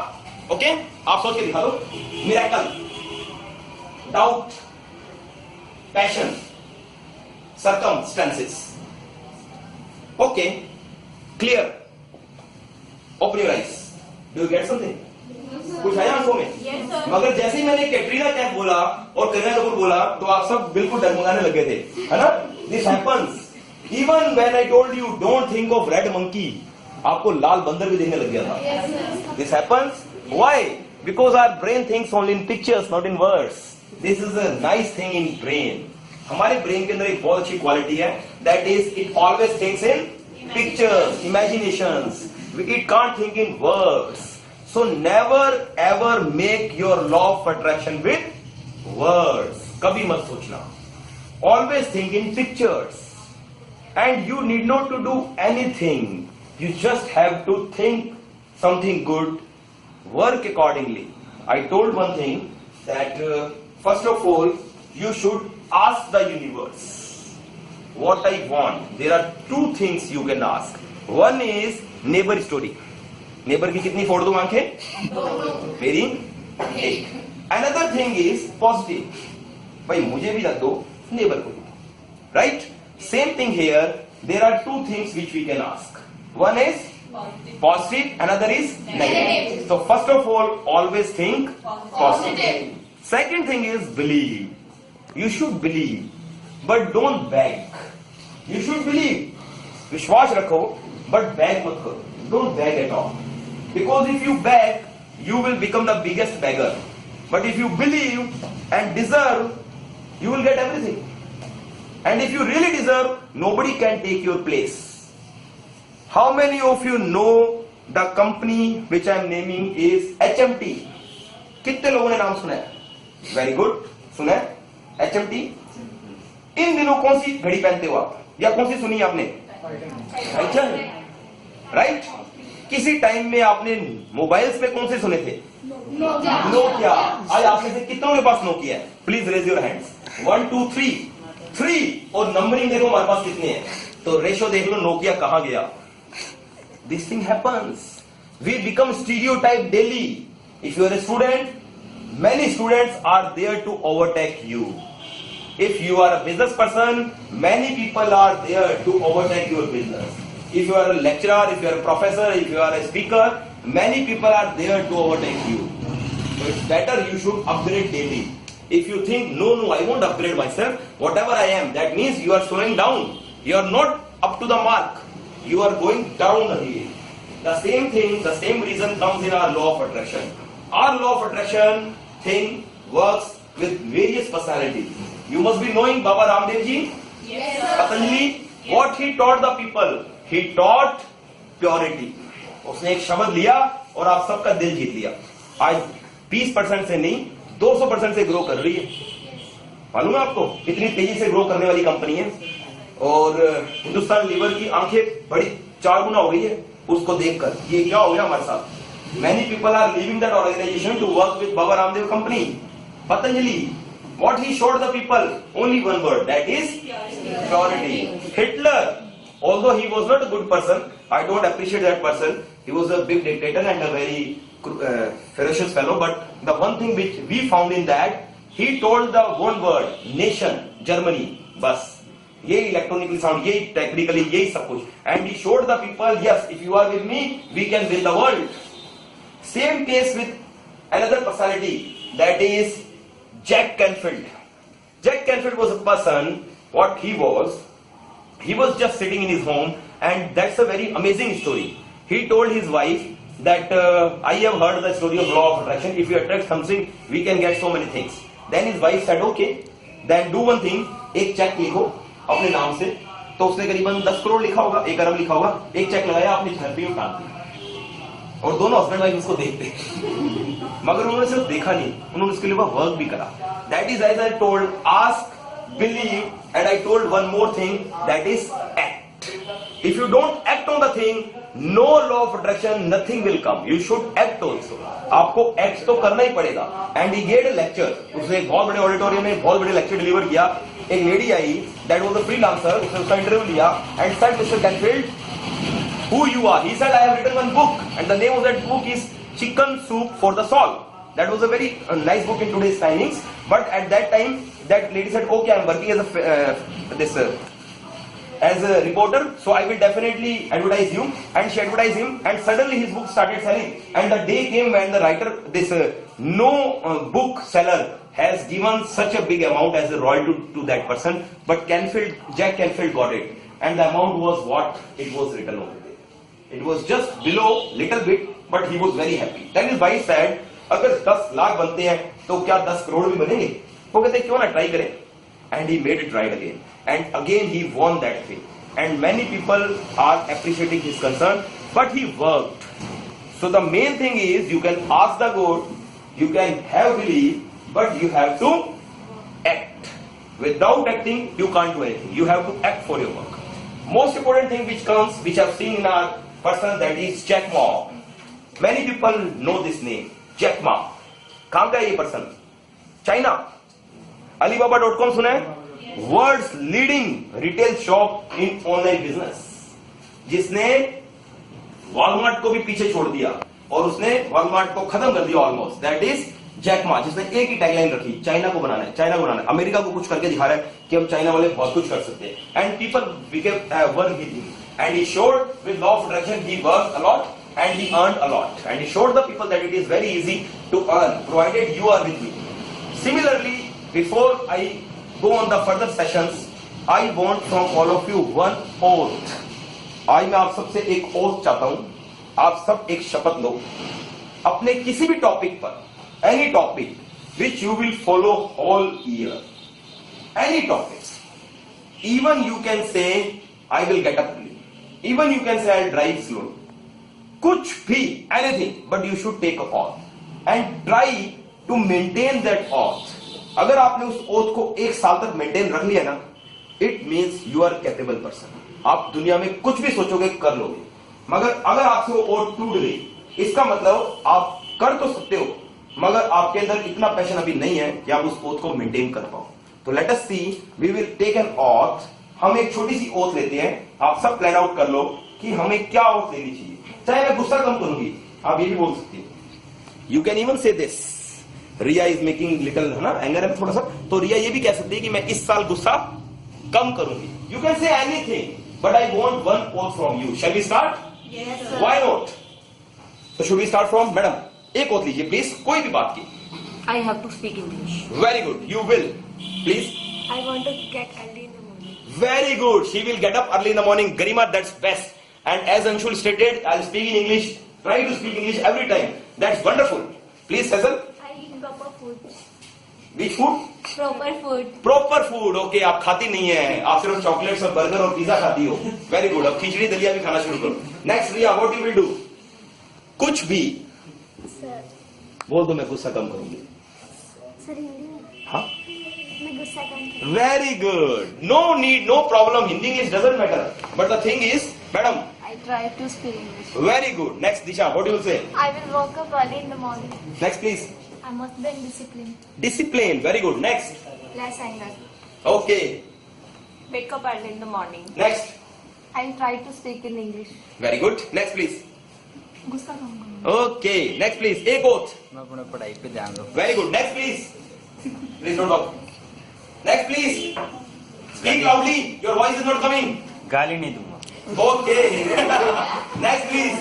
S4: ओके? आप सोच के दिखा दो. Miracle. Doubt. Passion. Circumstances. Okay. Clear. Open your eyes. Do you get something? कुछ आया आंखों में? मगर जैसे ही मैंने कैटरीना कैफ बोला और करीना कपूर बोला तो आप सब बिल्कुल डगमगाने लगे थे, है ना? This happens. Even when I told you don't think of red monkey, आपको लाल बंदर भी देखने लग गया था. This happens. Why? Because our brain thinks only in pictures, not in words. This is a nice thing in brain. हमारे brain के अंदर एक बहुत अच्छी क्वालिटी है. That is, it always thinks in pictures, imaginations. It can't think in words. So never ever make your law of attraction with words. कभी मत सोचना. Always think in pictures. And you need not to do anything. You just have to think something good. Work accordingly. I told one thing that first of all, you should ask the universe what I want. There are 2 things you can ask. One is neighbor story. Neighbour की कितनी फोड़ दूं आंखें? मेरी एक. Another thing is positive. भाई मुझे भी रख दो, नेबर को भी. Right? Same thing here. There are two things which we can ask. One is positive, another is negative. So first of all, always think positive. Second thing is believe. You should believe, but don't beg. You should believe. विश्वास रखो, but beg मत करो. Don't beg at all. Because if you beg, you will become the biggest beggar. But if you believe and deserve, you will get everything. And if you really deserve, nobody can take your place. How many of you know the company which I am naming is HMT? कितने लोगों ने नाम सुना है? Very good. सुना है? HMT. इन दिनों कौन सी घड़ी पहनते हो आप? या कौन सी सुनी आपने? राइट? किसी टाइम में आपने मोबाइल्स पे कौन से सुने थे? नोकिया. आज आप में से कितनों के पास नोकिया है? Please raise your hands. 1 2 3 और नंबरिंग देखो हमारे पास कितने हैं. तो रेशो देख लो नोकिया कहां गया. This thing happens. We become stereotyped daily. If you are a student, many students are there to overtake you. If you are a business person, many people are there to overtake your business. If you are a lecturer, if you are a professor, if you are a speaker, many people are there to overtake you. So it's better you should upgrade daily. If you think, no, I won't upgrade myself, whatever I am, that means you are slowing down. You are not up to the mark. You are going down the hill. The same thing, the same reason comes in our law of attraction. Our law of attraction thing works with various personalities. You must be knowing Baba Ramdev ji. Yes, sir. Patanjali, what he taught the people? He taught purity. उसने एक शब्द लिया और आप सबका दिल जीत लिया. आज 20% से नहीं 200% से ग्रो कर रही है. मालूम है आपको इतनी तेजी से ग्रो करने वाली कंपनी है. और हिंदुस्तान लीवर की आंखें बड़ी 4 गुना हो गई है उसको देखकर. ये क्या हो गया हमारे साथ? Many people are leaving that organization to work with Baba Ramdev company. Patanjali, what he showed the people? Only one word, that is purity. Hitler, although he was not a good person, I don't appreciate that person. He was a big dictator and a very ferocious fellow. But the one thing which we found in that, he told the one word, nation, Germany, bas. ये electronically sound, ये technically, यही सब कुछ. And he showed the people, yes, if you are with me we can win the world. Same case with another personality, that is Jack Canfield. Jack Canfield was a person, what he was just sitting in his home and that's a very amazing story. He told his wife that I have heard the story of law of attraction. If you attract something, we can get so many things. Then his wife said, okay, then do one thing, एक check लिखो अपने नाम से. तो उसने करीबन 10 करोड़ लिखा होगा, 1 अरब लिखा होगा. एक चेक लगाया, अपनी घर पे उतार दिया और दोनों हस्बैंड वाइफ उसको देखते. मगर उन्होंने सिर्फ देखा नहीं, उन्होंने उसके लिए वर्क भी करा. That is as I told, ask, believe, and I told one more thing, that is act. If you don't act on the thing, no law of attraction, nothing will come. You should act also. आपको act तो करना ही पड़ेगा. And he gave a lecture. उसने एक बहुत बड़े auditorium में बहुत बड़े लेक्चर डिलीवर किया. एक lady I, that was a freelancer. उसने उसका इंटरव्यू लिया and said, Mr. Canfield, who you are? He said, I have written one book, and the name of that book is Chicken Soup for the Soul. That was a very nice book in today's timings. But at that time, that lady said, okay, I am working as a as a reporter, so I will definitely advertise you. And she advertised him, and suddenly his book started selling. And the day came when the writer, this no book seller has given such a big amount as a royalty to that person, but Jack Canfield got it, and the amount was what it was written over there. It was just below little bit, but he was very happy. Then his wife said, अगर 10 लाख बनते हैं तो क्या 10 करोड़ भी बनेंगे? वो कहते क्यों ना ट्राई करें. And he made it right again. And again he won that thing. And many people are appreciating his concern, but he worked. So the main thing is, you can ask the God, you can have belief, but you have to act. Without acting, you can't do anything. You have to act for your work. Most important thing which I've seen in our person, that is Jack Ma. Many people know this name, Jack Ma. कहाँ का है ये person? China. Alibaba.com सुना है? World's leading retail shop in online business, जिसने Walmart को भी पीछे छोड़ दिया और उसने वॉलमार्ट को खत्म कर दिया almost. That is Jack Ma, जिसने एक ही टैगलाइन रखी, चाइना को बनाना है, चाइना को बनाना है। अमेरिका को कुछ करके दिखा रहा है कि हम चाइना वाले बहुत कुछ कर सकते हैं। And people became one with him and he showed with law of attraction he worked a lot and he earned a lot, and he showed the people that it is very easy to earn provided you are with me. Similarly, before I go on the further sessions, I want from all of you one oath. आज मैं आप सबसे एक oath चाहता हूं, आप सब एक शपथ लो अपने किसी भी टॉपिक पर, any topic which you will follow whole year, any topic. Even you can say I will get up early, even you can say I'll drive slowly, कुछ भी, anything, but you should take an oath and try to maintain that oath. अगर आपने उस oath को एक साल तक maintain रख लिया ना, it means you are capable person. आप दुनिया में कुछ भी सोचोगे कर लोगे, मगर अगर आपसे वो oath टूट गई, इसका मतलब आप कर तो सकते हो, मगर आपके अंदर इतना पैशन अभी नहीं है कि आप उस oath को मेंटेन कर पाओ। तो let us see, we will take an oath. हम एक छोटी सी oath लेते हैं, आप सब प्लान आउट कर लो कि हमें क्या oath लेनी चाहिए। चाहे मैं गुस्सा कम करूंगी, आप ये भी बोल सकती हो। You can even say this, Riya is making little, है ना, एंगर है थोड़ा सा, तो रिया ये भी कह सकती है कि मैं इस साल गुस्सा कम करूंगी। You can say anything, but I want one oath from you. Shall we start?
S2: Yes, sir.
S4: Why not? तो should we start from madam? एक ओथ लीजिए प्लीज, कोई भी बात की।
S1: I have to speak English.
S4: Very good, you will please.
S3: I want to get early in the morning.
S4: Very good. She will get up early in the morning. Garima, that's best. And as Anshul stated, I'll speak in English. Try to speak English every time. That's wonderful. Please, Faisal.
S2: I eat proper food.
S4: Which food?
S2: Proper food.
S4: Proper food. Okay, आप खाती नहीं है, आप सिर्फ chocolates और burger और pizza खाती हो। Very good. अब खिचड़ी दलिया भी खाना शुरू करो। Next, Riya, what you will do? कुछ भी
S2: Sir,
S4: बोल दो, मैं गुस्सा कम करूंगी।
S2: sir हिंदी में
S4: हाँ?
S2: मैं गुस्सा कम करूँ।
S4: Very good. No need, no problem. Hindi English doesn't matter. But the thing is, madam.
S2: I try to speak English.
S4: Very good. Next, Disha, what you will say?
S2: I will wake up early in the morning.
S4: Next, please.
S2: I must be disciplined.
S4: Discipline. Very good. Next.
S2: Less anger.
S4: Okay.
S6: Wake up early in the morning.
S4: Next.
S2: I try to speak in English.
S4: Very good. Next, please.
S2: गुस्सा कम करूँ।
S4: Okay. Next, please. एक oath.
S5: मैं अपने पढ़ाई पे ध्यान दूँ।
S4: Very good. Next, please. Please don't talk. Next, please. Speak loudly. Your voice is not coming.
S5: गाली नहीं दूंगा।
S4: Okay. Next, please.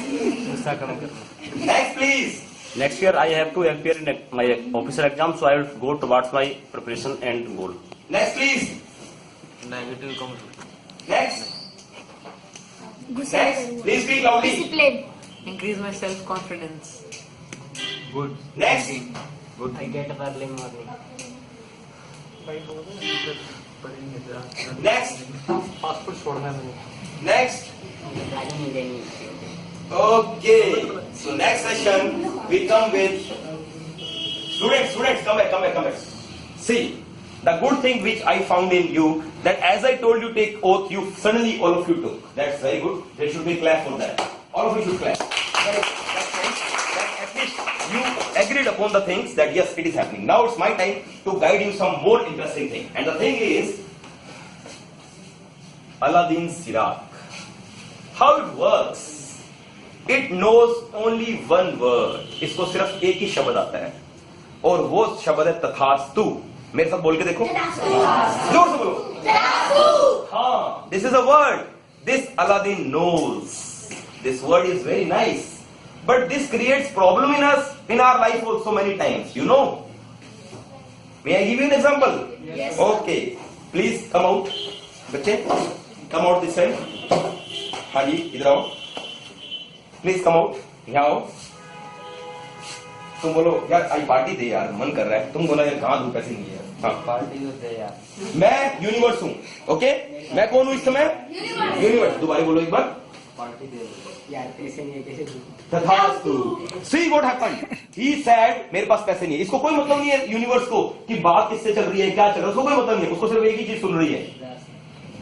S5: गुस्सा कम करना।
S4: Next, please.
S7: Next year I have to appear in my officer exam, so I will go towards my preparation and goal.
S4: Next, please.
S5: Negative come.
S4: Next.
S2: गुस्सा
S4: Next. Please speak loudly.
S2: Discipline.
S6: Increase my self-confidence.
S5: Good.
S4: Next.
S5: Good.
S6: I get up early in the morning.
S4: Next.
S5: Fast food छोड़ना है मुझे।
S4: Next.
S6: I don't need any.
S4: Okay. So next session we come with students. Come back. See, the good thing which I found in you, that as I told you take oath, you suddenly all of you took. That's very good. There should be clap for that. All of you should clap. That's nice. That at least you agreed upon the things that yes, it is happening. Now it's my time to guide you some more interesting thing. And the thing is, Aladdin's Chirag. How it works? It knows only one word. इसको सिर्फ एक ही शब्द आता है और वो शब्द है तथास्तु। मेरे साथ बोल के देखो, जोर से बोलो। हाँ, this is a word. This Aladdin knows. This word is very nice, but this creates problem in us in our life also many times. You know. May I give you an example?
S2: Yes.
S4: Okay. Please come out. बच्चे, come out this time. हाँ जी, इधर आओ। Please come out, यहाँ आओ। तुम बोलो यार I party दे यार, मन कर रहा है। तुम बोला यार कहाँ दूं, पैसे नहीं है। हाँ,
S5: पार्टी तो दे यार।
S4: मैं यूनिवर्स हूँ। ओके, मैं कौन हूँ इस समय? यूनिवर्स। दोबारा बोलो एक बार।
S5: पार्टी दे
S6: यार पैसे नहीं है, कैसे दूँ?
S4: तथास्तु। See what happened? He said मेरे पास पैसे नहीं है। इसको कोई मतलब नहीं है यूनिवर्स को कि बात किससे चल रही है, क्या चल रहा है, उसको कोई मतलब नहीं है। उसको सिर्फ एक ही चीज सुन रही है,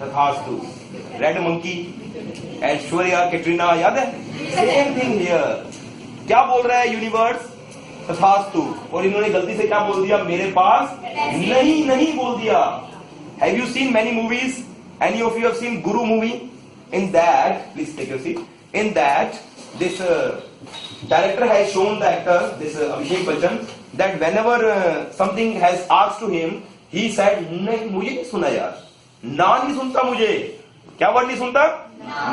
S4: तथास्तु। रेड मंकी, ऐश्वर्या, कैटरीना, याद है? Same thing here. क्या बोल रहा है यूनिवर्स? तथास्तु। और इन्होंने गलती से क्या बोल दिया? मेरे पास नहीं बोल दिया। Have you seen many movies? Any of you have seen Guru movie? In that, please take your seat. In that, this director has shown the actor, this Abhishek Bachchan, that whenever something has asked to him, he said, नहीं मुझे नहीं सुना यार, ना नहीं सुनता मुझे, क्या word नहीं सुनता?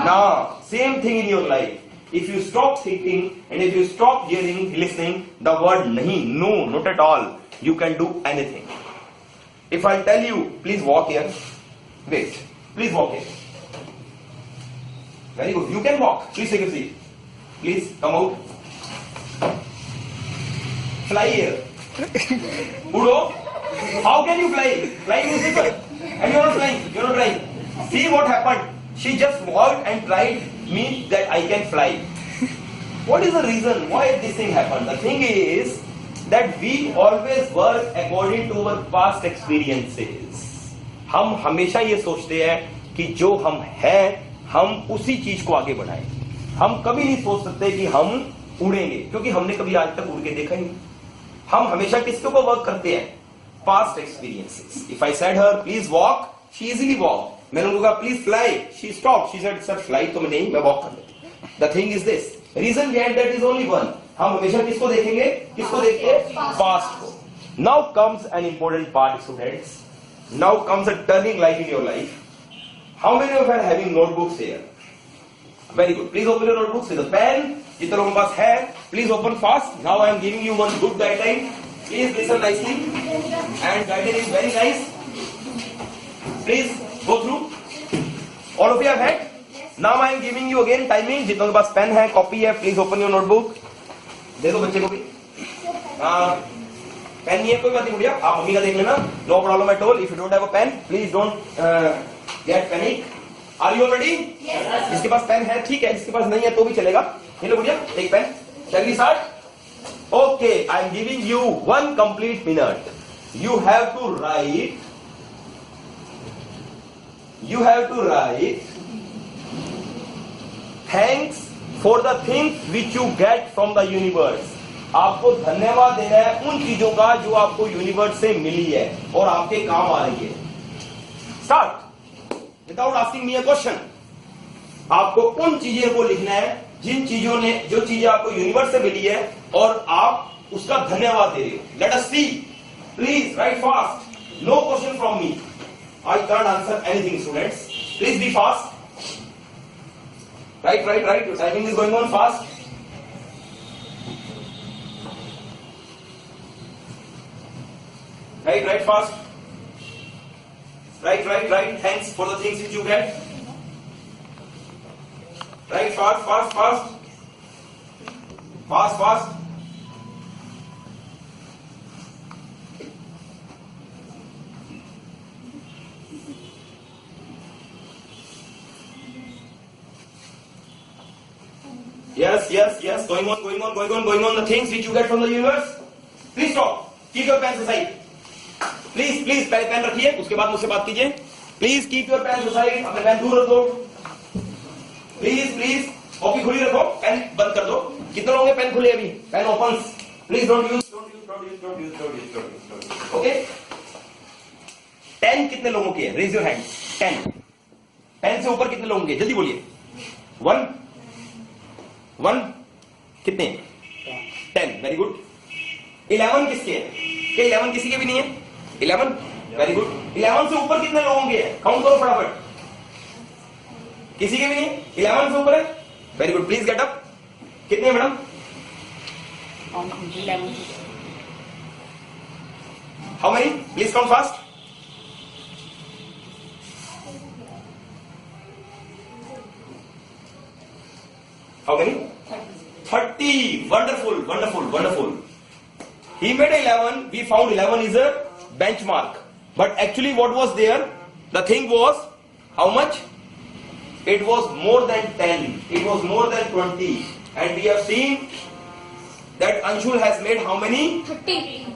S4: ना. Same thing in your life. If you stop thinking and if you stop hearing, listening, the word nahi, no, not at all, you can do anything. If I tell you, please walk here, wait, please walk here. Very good. You can walk. Please take a seat. Please come out. Fly here. Udo, how can you fly? Flying is difficult. And you're not flying. You're not trying. See what happened. She just walked and tried me that I can fly. What is the reason why this thing happened? The thing is that we always work according to our past experiences. हम हमेशा ये सोचते हैं कि जो हम हैं हम उसी चीज को आगे बढ़ाएं. हम कभी नहीं सोच सकते कि हम उड़ेंगे, क्योंकि हमने कभी आज तक उड़ के देखा ही नहीं. हम हमेशा किसके ऊपर वर्क करते हैं? Past experiences. If I said her please walk, she easily walk. मैंने उनको कहा please fly, she stop, she said sir fly तो मैं नहीं, मैं वॉक कर लेती. The thing is this, reason behind that is only one. हम हमेशा किसको देखेंगे? किसको देखते हैं? पास्ट को. Now comes an important part students. Now comes a turning light in your life. How many of you are having notebooks here? Very good. Please open your notebooks with a pen. जितने लोगों के पास है, please open fast. Now I am giving you one good guideline. Please listen nicely. And guideline is very nice. Please go through. All of you have had. Now I am giving you again timing. जितनों के पास pen है, copy है, please open your notebook. दे दो बच्चे को भी. Pen नहीं है कोई बात नहीं बुढ़िया, आप मम्मी का देख लेना. No problem at all. If you don't have a pen please don't get panic. Are you ready? जिसके पास पेन है ठीक है, जिसके पास नहीं है तो भी चलेगा. ये लो बुढ़िया, take pen. Shall we start? Okay, I am giving you 1 complete minute. You have to write thanks for the things which you get from the universe. आपको धन्यवाद देना है उन चीजों का जो आपको यूनिवर्स से मिली है और आपके काम आ रही है. Start without asking me a question. आपको उन चीजों को लिखना है जिन चीजों ने, जो चीजें आपको यूनिवर्स से मिली है और आप उसका धन्यवाद दे रहे हो. Let us see. Please write fast. No question from me. I can't answer anything students. Please be fast. Write write write. Your timing is going on fast. Write fast. Write. Thanks for the things which you get. Write fast. Fast. Yes. Going on. The things which you get from the universe. Please stop. Keep your pens aside. Please पहले pen रखिए, उसके बाद मुझसे बात कीजिए. Please keep your pen side. अपने pen दूर रखो. प्लीज कॉपी खुली रखो, पेन बंद कर दो. कितने लोगों के पेन खुले अभी? Pen open. Please don't use. Okay. 10 कितने लोगों के? Raise your hand. 10. 10 से ऊपर कितने लोगों के? जल्दी बोलिए. 1 कितने? 10. Very good. 11 किसके हैं? क्या 11 किसी के भी नहीं है? 11. Very good. 11 से ऊपर कितने लोगों के हैं? काउंट करो फटाफट. किसी के भी नहीं? 11 से ऊपर है. Very good. Please get up. कितने हैं madam? How many? Please count fast. How many? 30. Wonderful. He made 11. We found 11 is a benchmark. But actually what was there? The thing was, how much? It was more than 10. It was more than 20. And we have seen that Anshul has made how many?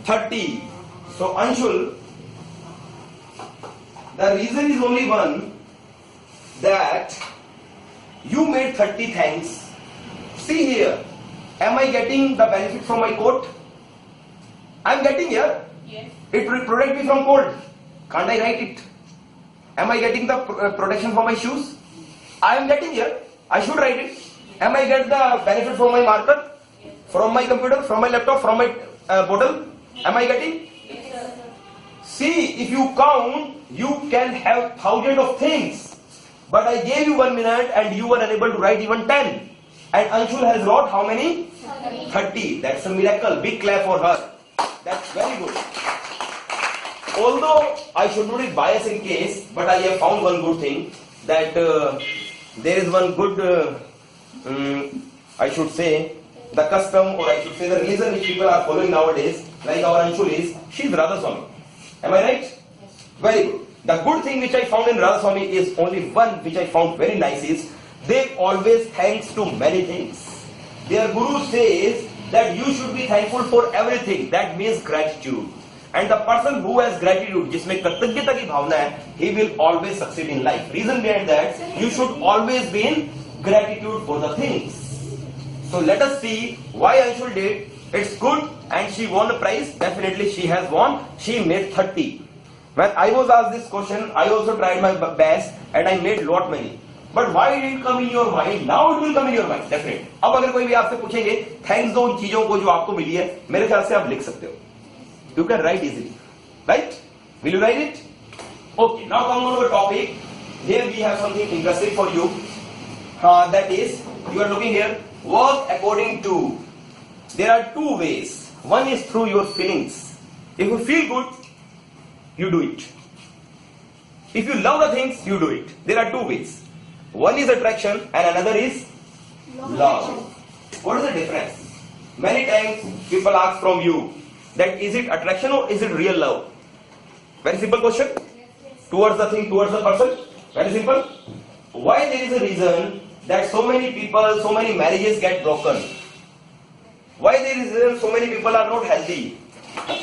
S4: 30. So Anshul, the reason is only one, that you made 30 thanks. See here. Am I getting the benefit from my coat? I am getting here. Yes. It will protect me from cold. Can't I write it? Am I getting the protection for my shoes? I am getting here. I should write it. Am I get the benefit from my marker, from my computer, from my laptop, from my bottle? Am I getting? See, if you count, you can have thousands of things. But I gave you 1 minute and you were unable to write even 10. And Anshul has wrote how many? 30. That's a miracle. Big clap for her. That's very good. Although I should not be biased in case, but I have found one good thing, that there is one good, I should say, the custom, or I should say the religion which people are following nowadays, like our Anshul is, she is Radha Swami. Am I right? Very good. The good thing which I found in Radha Swami is only one which I found very nice is, they always thanks to many things. Their guru says that you should be thankful for everything. That means gratitude. And the person who has gratitude, जिसमें कृतज्ञता की भावना है, he will always succeed in life. Reason behind that, you should always be in gratitude for the things. So let us see why Anshul did. It's good, and she won the prize. Definitely she has won. She made 30. When I was asked this question, I also tried my best, and I made lot many. But why did it come in your mind? Now it will come in your mind, definitely. अब अगर कोई भी आपसे पूछेंगे, thanks दो उन चीजों को जो आपको मिली है, मेरे ख्याल से आप लिख सकते हो. You can write easily, right? Will you write it? Okay. Now come on to the topic. Here we have something interesting for you. That is, you are looking here. Work according to. There are two ways. One is through your feelings. If you feel good, you do it. If you love the things, you do it. There are two ways. One is attraction and another is love. What is the difference? Many times people ask from you that is it attraction or is it real love? Very simple question. Towards the thing, towards the person. Very simple. Why there is a reason that so many people, so many marriages get broken? Why there is a reason so many people are not healthy?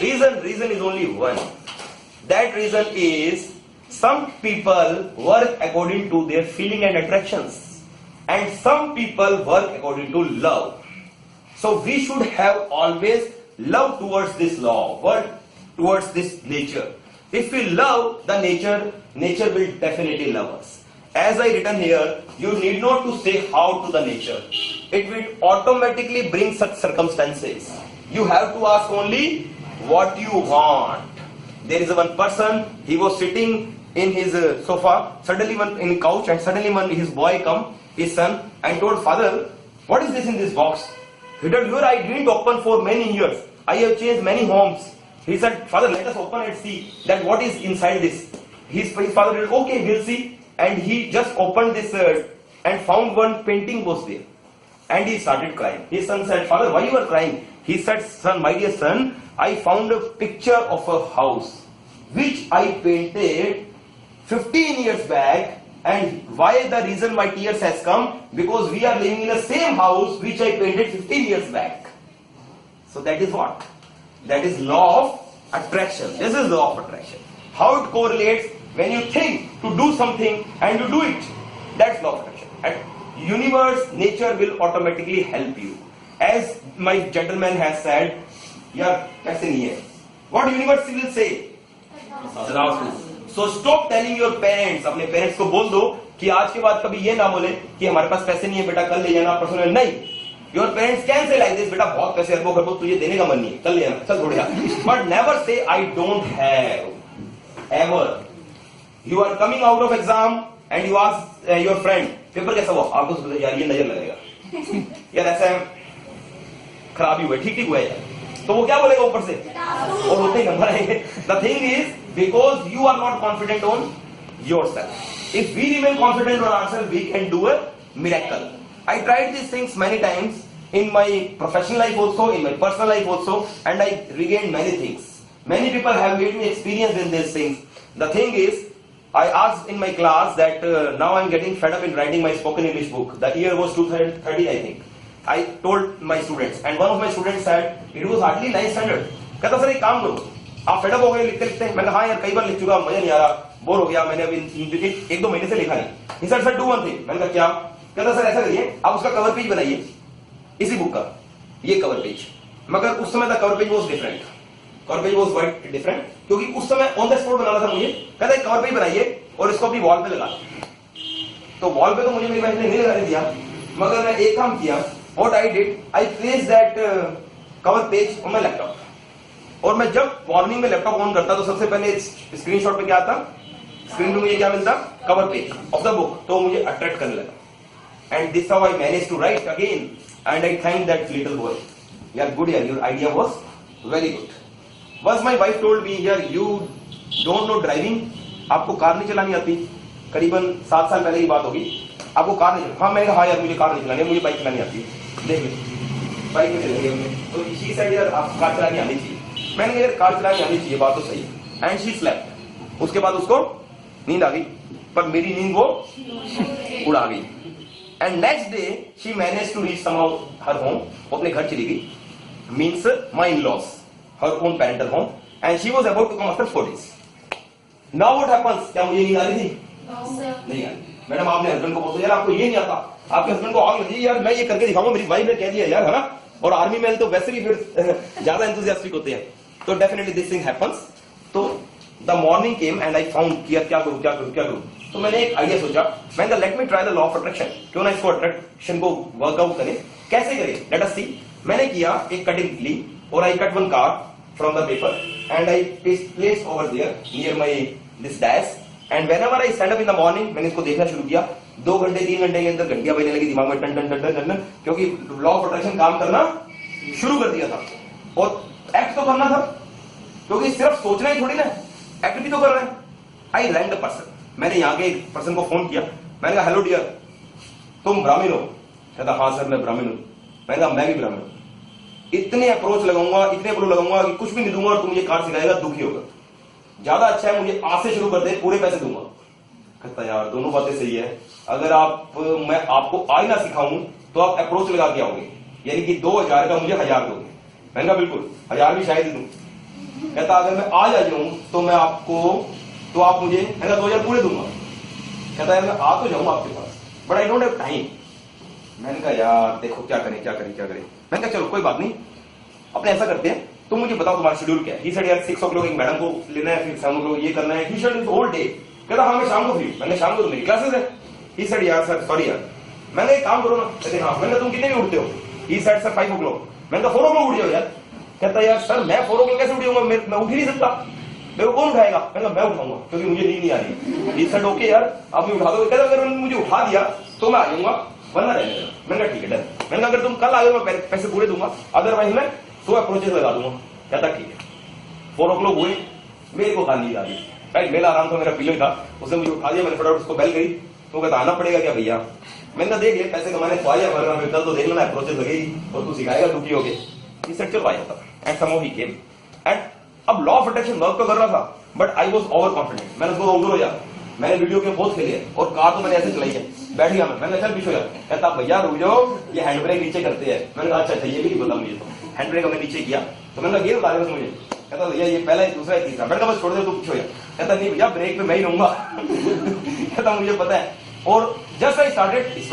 S4: Reason is only one. That reason is some people work according to their feeling and attractions, and some people work according to love. So we should have always love towards this law, work towards this nature. If we love the nature, nature will definitely love us. As I written here, you need not to say how to the nature. It will automatically bring such circumstances. You have to ask only what you want. There is one person, he was sitting in his sofa, suddenly one in couch, and suddenly one his boy come, his son, and told father, what is this in this box? He told, here I didn't open for many years. I have changed many homes. He said, father, let us open and see that what is inside this. His father said, okay, we'll see. And he just opened this and found one painting was there. And he started crying. His son said, father, why you are crying? He said, son, my dear son, I found a picture of a house which I painted 15 years back. And why the reason my tears has come? Because we are living in the same house which I painted 15 years back. So that is what? That is law of attraction. This is law of attraction. How it correlates when you think to do something and you do it. That's law of attraction. And universe, nature will automatically help you. As my gentleman has said, yeah, that's in here. What universe will say? So stop telling your parents, अपने parents को बोल दो कि आज के बाद कभी ये ना बोले कि हमारे पास पैसे नहीं है बेटा कल ले जाना परसों नहीं. Your parents can say like this, बेटा बहुत पैसे अरबों खरबों तुझे देने का मन नहीं है कल ले जाना चल छोड़ जा. But never say I don't have. Ever. You are coming out of exam and you ask your friend, paper कैसा हुआ? आपको सोचो यार ये नजर लगेगा. यार ऐसा खराबी हुआ ठीक हुआ यार. तो वो क्या बोलेगा ऊपर से? और होते ही नंबर आएंगे. The thing is, because you are not confident on yourself. If we remain confident on ourselves, we can do a miracle. I tried these things many times in my professional life also, in my personal life also, and I regained many things. Many people have made me experience in these things. The thing is, I asked in my class that now I'm getting fed up in writing my spoken English book. The year was 2013, I think. I told my students, and one of my students said, it was hardly 9 standard. कहता sir एक काम करो, आप fed up हो गए लिखते लिखते. मैंने कहा हाँ यार कई बार लिख चुका, मजा नहीं आ रहा, बोर हो गया, मैंने अभी एक दो महीने से लिखा नहीं. He said, sir, do one thing. मैंने कहा क्या? कहता सर ऐसा करिए, आप उसका कवर पेज बनाइए इसी बुक का, ये कवर पेज. मगर उस समय the cover page was different. Cover page was quite different क्योंकि उस समय ऑन द स्पॉट बनाना था मुझे. कहता है कवर पेज बनाइए और इसको अपनी वॉल पे लगा. तो वॉल पे तो मुझे मेरी बहन ने नहीं लगाने दिया, मगर मैं एक काम किया, what I did, I place that cover page on my laptop. और मैं जब मॉर्निंग में लैपटॉप ऑन करता तो सबसे पहले स्क्रीनशॉट पे क्या आता, स्क्रीन पे मुझे क्या मिलता, cover page of the book, तो मुझे अट्रैक्ट करने लगा। And this how I manage to write again and I thank that little boy. यार गुड यार, your idea was very good. बस माय वाइफ टोल्ड मी, यार यू डोंट नो ड्राइविंग, आपको car नहीं चलानी आती। करीबन 7 साल पहले की बात होगी, आपको कार नहीं, हाँ मैंने कहा हाँ यार मुझे कार नहीं चलानी, मुझे बाइक चलानी आती है। देख ले बाइक में चल गई हमने, तो इसी साइड यार आप कार चलानी आनी चाहिए। मैंने कहा यार कार चलानी आनी चाहिए, बात तो सही है। एंड शी स्लेप्ट, उसके बाद उसको नींद आ गई, पर मेरी नींद वो उड़ा गई। And next day she manage to reach somehow her home, वो अपने घर चली गई, means my in laws, her own parental home, and she was about to come after 4 days। Now what happens, क्या मुझे नींद आ रही थी? नहीं आ रही। मैडम आपने हस्बैंड को बोलते यार आपको ये नहीं आता, आपके हस्बैंड को आग लगी, यार मैं ये करके दिखाऊंगा, मेरी वाइफ ने कह दिया यार, है ना। और आर्मी में तो वैसे भी फिर ज्यादा एंथुसियास्टिक होते हैं, तो डेफिनेटली दिस थिंग हैपेंस। तो the morning came and I found किया क्या करूं क्या करूं क्या करूं। तो मैंने एक आइडिया सोचा, मैंने let me try the law of attraction, क्यों ना इसको अट्रैक्शन को वर्कआउट करें, कैसे करें, लेट अस सी। मैंने किया एक कटिंग ली और I cut one card from the paper and I place over there near my this dash, and whenever I stand up in the morning, मैंने इसको देखना शुरू किया। 2 घंटे 3 घंटे के अंदर घंटियां बजने लगी दिमाग में, टन टन टन टन टन, क्योंकि लॉ ऑफ अट्रैक्शन काम करना शुरू कर दिया था। और एक्ट तो करना था, क्योंकि सिर्फ सोचना ही थोड़ी ना, एक्ट भी तो करना है। आई रैंग द पर्सन, मैंने यहाँ के एक पर्सन को फोन किया, मैंने कहा हेलो डियर, तुम ब्राह्मण हो? कहता हाँ सर मैं ब्राह्मण हूं। मैंने कहा मैं भी ब्राह्मण हूं, इतने अप्रोच लगाऊंगा, इतने अप्रोच लगाऊंगा कि कुछ भी नहीं दूंगा और तुम मुझे कार सिखाएगा, दुखी होगा। ज्यादा अच्छा है मुझे आज से शुरू कर दे, पूरे पैसे दूंगा। कहता यार दोनों बातें सही है, अगर आप मैं आपको आज ना सिखाऊं तो आप अप्रोच लगा के आओगे, यानी कि 2000 का मुझे 1000 दोगे। मैंने कहा बिल्कुल, 1000 भी शायद ही दूं। कहता अगर मैं आज आ जाऊं तो मैं आपको, तो आप मुझे, मैंने कहा 2000 पूरे दूंगा। कहता है मैं आ तो जाऊंगा आपके पास, but I don't have time. मैंने कहा यार देखो क्या करें क्या करें क्या करें। मैंने कहा चलो कोई बात नहीं, अपने ऐसा करते हैं, तुम मुझे बताओ तुम्हारा शेड्यूल क्या है। ही सेड यार 6 o'clock एक मैडम को लेना है, फिर 7 o'clock ये करना है। He said whole day. कहता हाँ मैं शाम को फ्री। मैंने शाम को तो मेरी क्लासेस है। ही सेड यार सर सॉरी यार। मैंने एक काम करो ना। कहते हाँ। मैंने तुम कितने बजे उठते हो? He said sir 5 o'clock। मैंने कहा 4 o'clock उठ जाओ यार। कहता यार सर मैं 4 o'clock कैसे उठ जाऊंगा, मैं उठ ही नहीं सकता, मेरे को कौन उठाएगा? मैंने कहा मैं उठाऊंगा क्योंकि मुझे नींद नहीं आ रही। ही सेड ओके यार आप मुझे उठा दो। कहता अगर मुझे उठा दिया तो मैं आ जाऊंगा, वरना रहने देना। मैंने कहा ठीक है डन। मैंने कहा अगर तुम कल आ गए मैं पैसे पूरे दूंगा, अदरवाइज मैं 100 अप्रोचेस लगा दूंगा। कहता ठीक है। 4 o'clock हुए, मेरे को खाली आ गई। राइट मेरा आराम था, मेरा पिलो था, उसने मुझे उठा दिया। मैंने फटाफट उसको बेल करी, तो कहता आना पड़ेगा क्या भैया? मैंने कहा देख ले पैसे कमाने तो आया, वरना फिर कल तो देख लेना अप्रोचेस लगेगी और तू सिखाएगा दुखी हो गए। इस सेट चलो आ जाता and somehow he came. And अब लॉ ऑफ अट्रैक्शन वर्क तो कर रहा था, but I was over confident. मैंने उसको उधर हो जा, मैंने वीडियो के बहुत खेले हैं और कार तो मैंने ऐसे चलाई है। बैठ गया मैंने चल पीछे हो जा। कहता भैया रुक जाओ, ये हैंड ब्रेक नीचे करते हैं। मैंने कहा अच्छा ये भी नहीं पता मुझे। तो हैंड ब्रेक हमने नीचे किया, तो मैंने कहा गेयर बता दे मुझे। कहता भैया ये पहला है, दूसरा है, तीसरा। मैंने कहा बस छोड़ दे तू पीछे हो जा। कहता नहीं भैया ब्रेक पे मैं ही रहूंगा। कहता मुझे पता है। और जस्ट आई स्टार्टेड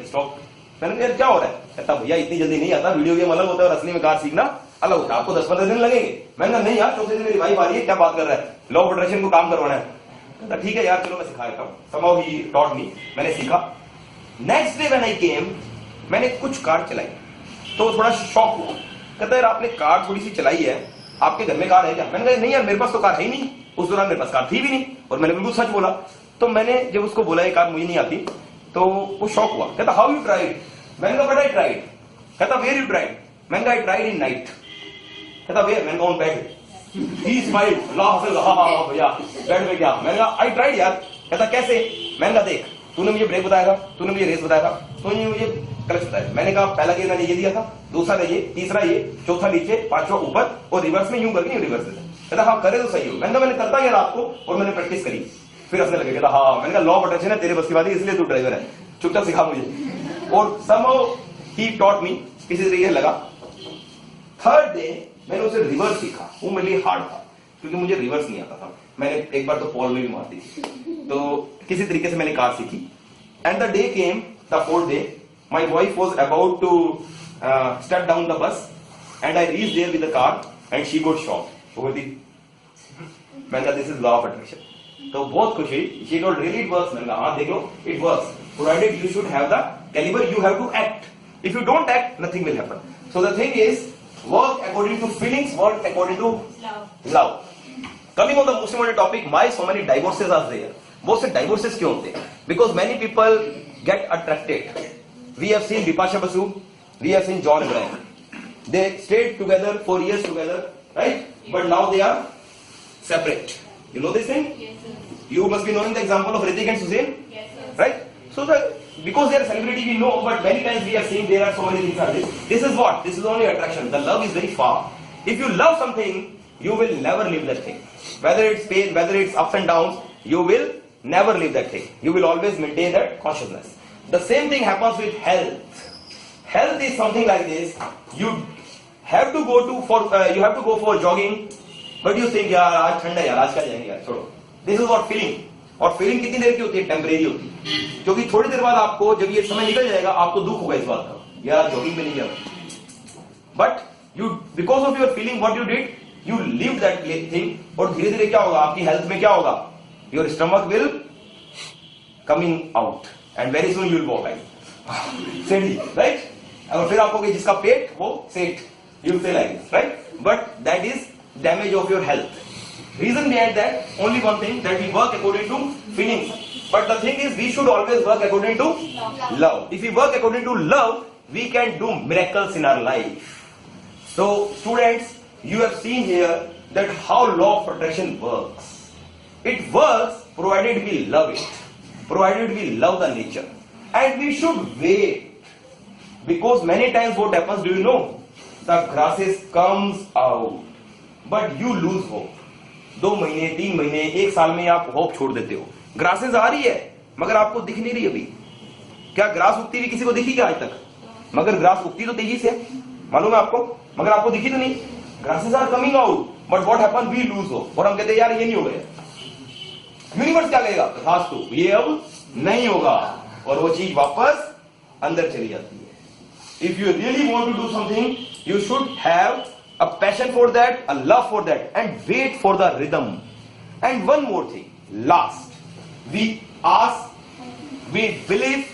S4: स्टॉप। मैंने कहा यार क्या हो रहा है? कहता भैया इतनी जल्दी नहीं आता, वीडियो गेम अलग होता है और असली में कार सीखना अलग होता है, आपको 10-15 दिन लगेंगे। मैंने कहा नहीं यार, चौथे दिन मेरी वाइफ आ रही है, क्या बात कर रहा है, लॉ ऑफ अट्रैक्शन को काम करवाना है। कहता ठीक है यार चलो मैं सिखा देता हूँ। समहाउ ही टॉट मी, मैंने सीखा। नेक्स्ट डे व्हेन आई केम, मैंने कुछ कार चलाई तो थोड़ा शॉक हुआ। कहता यार आपने कार थोड़ी सी चलाई है, आपके घर में कार है क्या? मैंने कहा नहीं यार मेरे पास तो कार है ही नहीं, उस दौरान मेरे पास कार थी भी नहीं, और मैंने बिल्कुल सच बोला। तो मैंने जब उसको बोला ये कार मुझे नहीं आती, तो वो शॉक हुआ। कहता हाउ यू ट्राइड? मैंने कहा बट आई ट्राइड। कहता वेयर यू ट्राइड? मैंने कहा आई ट्राइड इन नाइट। कहता वेयर? मैंने कहा ऑन बेड। ही स्माइल्ड, हाँ भैया बेड में क्या? मैंने कहा आई ट्राइड यार। कहता कैसे? मैंने कहा देख तूने मुझे ब्रेक बताया था, तूने मुझे रेस बताया था, तूने मुझे क्लच बताया। मैंने कहा पहला गेयर मैंने ये दिया था, दूसरा ये, तीसरा ये, चौथा नीचे, पांचवा ऊपर और रिवर्स में यूं करके यूं रिवर्स देता। कहता हाँ करे तो सही हो। मैंने कहा मैंने करता गया रात को और मैंने प्रैक्टिस करी, फिर हंसने लगे। कहता हाँ। मैंने कहा लॉ ऑफ अट्रैक्शन है तेरे बस की बात है, इसलिए तू ड्राइवर है, चुपचाप सिखा मुझे। और समहाउ ही टॉट मी, किसी तरीके से लगा। थर्ड डे मैंने उसे रिवर्स सीखा, वो मेरे लिए हार्ड था क्योंकि मुझे रिवर्स नहीं आता था। मैंने एक बार तो पॉल में भी मार दी थी, तो किसी तरीके से मैंने कार सीखी। And the day came, the fourth day, my wife was about to step down the bus and I reach there with the car and she got shock. मैंने कहा this is law of attraction. तो बहुत खुश हुई। She told really it works. मैंने कहा हाँ देख लो it works, provided you should have the caliber, you have to act. If you don't act, nothing will happen. So the thing is, work according to feelings, work according to love. Coming on the most important topic, why so many divorces are there? बहुत से divorces क्यों होते हैं? Because many people get attracted. We have seen Bipasha Basu, we have seen John Abraham. They stayed together for years together, right? But now they are separate. You know this thing?
S1: Yes, sir.
S4: You must be knowing the example of Hrithik and Suzanne,
S1: Yes, sir.
S4: right? So because they are celebrity, we know, but many times we are seeing there are so many things are there. This is what? This is only attraction. The love is very far. If you love something, you will never leave that thing. Whether it's pain, whether it's ups and downs, you will never leave that thing. You will always maintain that consciousness. The same thing happens with health. Health is something like this. You have to go for jogging, but you think यार आज ठंडा यार आज कल जाएंगे यार छोड़ो. This is what feeling. और फीलिंग कितनी देर की होती है? टेम्परेरी होती है. क्योंकि थोड़ी देर बाद आपको जब ये समय निकल जाएगा आपको दुख होगा इस बात का यार जॉगिंग पे नहीं गया. But you because of your feeling what you did you leave that thing और धीरे धीरे क्या होगा आपकी हेल्थ में क्या होगा your stomach will coming out and very soon you will walk like sadie right. और फिर आपको जिसका पेट वो set you will feel like this right. But that is damage of your health. Reason behind that, only one thing, that we work according to feelings. But the thing is, we should always work according to love. If we work according to love, we can do miracles in our life. So, students, you have seen here that how law of attraction works. It works provided we love it, provided we love the nature. And we should wait. Because many times what happens, do you know? The grasses comes out, but you lose hope. 2 महीने 3 महीने 1 साल में आप hope छोड़ देते हो. Grasses आ रही है मगर आपको दिख नहीं रही अभी. क्या ग्रास उगती हुई किसी को दिखी क्या आज तक? मगर ग्रास उगती तो तेजी से मालूम है आपको, मगर आपको दिखी तो नहीं. Grasses are coming out but what happen we lose hope. और हम कहते हैं यार ये नहीं हो गया. यूनिवर्स क्या कहेगा? तथास्तु, ये अब नहीं होगा और वो चीज वापस अंदर चली जाती है. If you really want to do something you should have a passion for that, a love for that, and wait for the rhythm. And one more thing, last, we ask, we believe,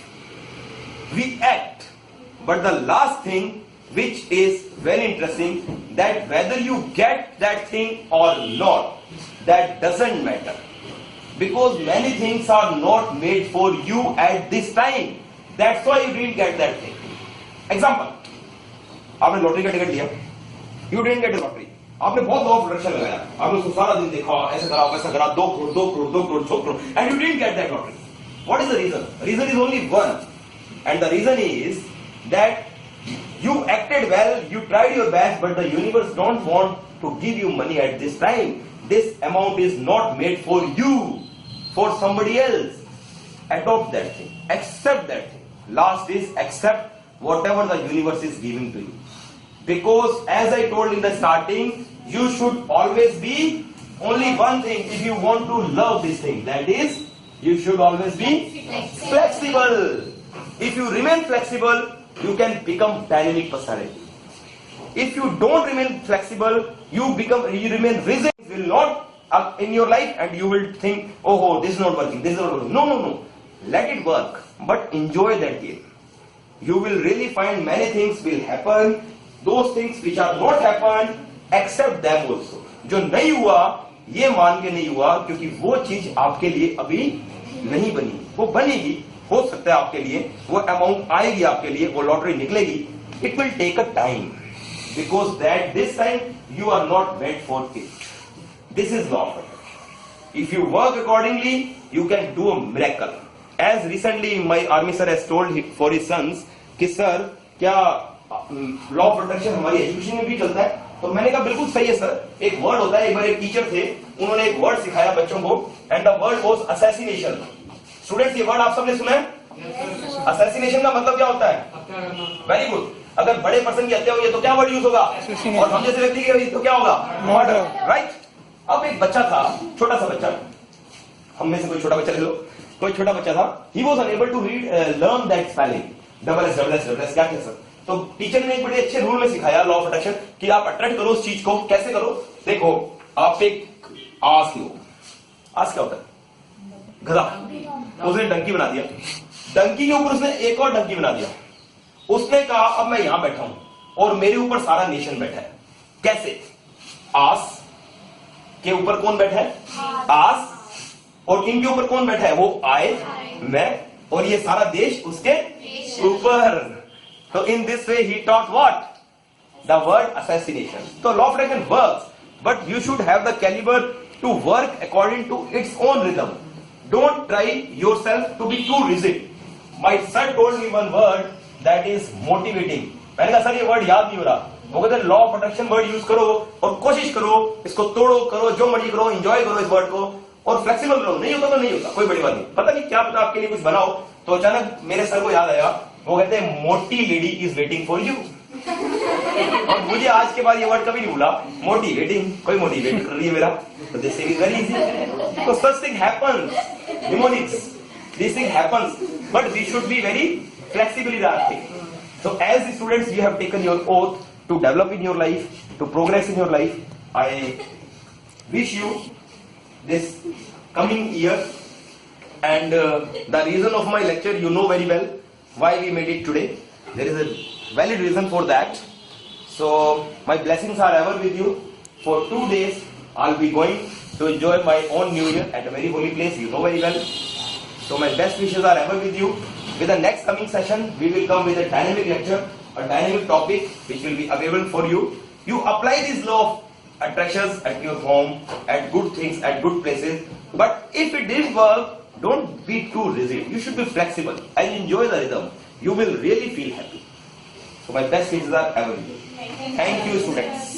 S4: we act. But the last thing, which is very interesting, that whether you get that thing or not, that doesn't matter. Because many things are not made for you at this time. That's why you didn't get that thing. Example, आपने lottery का ticket लिया. You didn't get a lottery. आपने बहुत law of attraction लगाया, आपने उसको सारा दिन देखा, ऐसे करा वैसा करा, 2 crore 2 crore 2 crore 6 crore, and you didn't get that lottery. What is the reason? Reason is only one, and the reason is that you acted well, you tried your best, but the universe don't want to give you money at this time. This amount is not made for you, for somebody else. Adopt that thing, accept that thing. Last is accept whatever the universe is giving to you. Because as I told in the starting, you should always be only one thing if you want to love this thing. That is, you should always be flexible. If you remain flexible, you can become dynamic personality. If you don't remain flexible, you remain rigid. It will not in your life, and you will think, oh, this is not working. This is not working. No. Let it work, but enjoy that game. You will really find many things will happen. Those things which are not happened, accept them also. जो नहीं हुआ ये मान के नहीं हुआ क्योंकि वो चीज आपके लिए अभी नहीं बनी. वो बनेगी, हो सकता है आपके लिए, वो अमाउंट आएगी आपके लिए, वो लॉटरी निकलेगी. It will take a time because that this time you are not meant for it. This is law of attraction. If you work accordingly, you can do a miracle. As recently my army sir has told for his sons कि sir क्या law of attraction हमारी education में भी चलता है. तो मैंने कहा बिल्कुल सही है सर. एक वर्ड होता है, एक बार एक टीचर थे, उन्होंने एक वर्ड सिखाया बच्चों को and the word was assassination. Students ये वर्ड आप सबने सुना है? असैसिनेशन का मतलब क्या होता है? Very good. अगर बड़े पर्सन की हत्या हुई है तो क्या वर्ड यूज होगा? और हम जैसे व्यक्ति की हुई तो क्या होगा? मर्डर. राइट. अब एक बच्चा था, छोटा सा बच्चा, हम में से कोई छोटा बच्चा ले लो, कोई छोटा बच्चा था, he was unable to read learn that spelling double S क्या कह सकते. तो टीचर ने एक बड़े अच्छे रूल में सिखाया लॉ ऑफ अट्रैक्शन कि आप अट्रैक्ट करो उस चीज को. कैसे करो? देखो, आप एक आस लो. आस क्या होता है? गधा. उसने डंकी बना दिया. डंकी के ऊपर उसने एक और डंकी बना दिया। उसने कहा अब मैं यहां बैठा हूं और मेरे ऊपर सारा नेशन बैठा है। कैसे? आस के ऊपर कौन बैठा है? आस। और इनके ऊपर कौन बैठा है? वो आए, मैं, और ये सारा देश उसके ऊपर। तो in this way he taught what? The word assassination. So law of attraction works, but you should have the caliber to work according to its own rhythm. Don't try yourself to be too rigid. My son told me one word that is motivating. मैंने कहा sir ये word याद नहीं हो रहा। वो कहते law of attraction word use करो और कोशिश करो, इसको तोड़ो, करो जो मर्जी करो, एंजॉय करो इस वर्ड को और फ्लेक्सिबल रहो। नहीं होता तो नहीं होता, कोई बड़ी बात नहीं। पता नहीं क्या पता आपके लिए कुछ बनाओ। तो अचानक मेरे सर को याद आया, वो कहते हैं मोटी lady is waiting for you. और मुझे आज के बाद ये वर्ड कभी नहीं भूला, मोटिवेटिंग। कोई मोटिवेट कर रही है मेरा, तो दिस इज वेरी इजी। तो such thing happens, mnemonics, this thing happens, but we should be very flexible in our thinking. So as the students, you have taken your oath to develop in your life, to progress in your life. I wish you this coming year, and the reason of my lecture you know very well why we made it today. There is a valid reason for that. So my blessings are ever with you. For 2 days I'll be going to enjoy my own new year at a very holy place, you know very well. So my best wishes are ever with you. With the next coming session, we will come with a dynamic lecture, a dynamic topic which will be available for you. You apply this law of attractions at your home, at good things, at good places. But if it didn't work, don't be too rigid. You should be flexible and enjoy the rhythm. You will really feel happy. So my best wishes are ever with you. Thank you, students.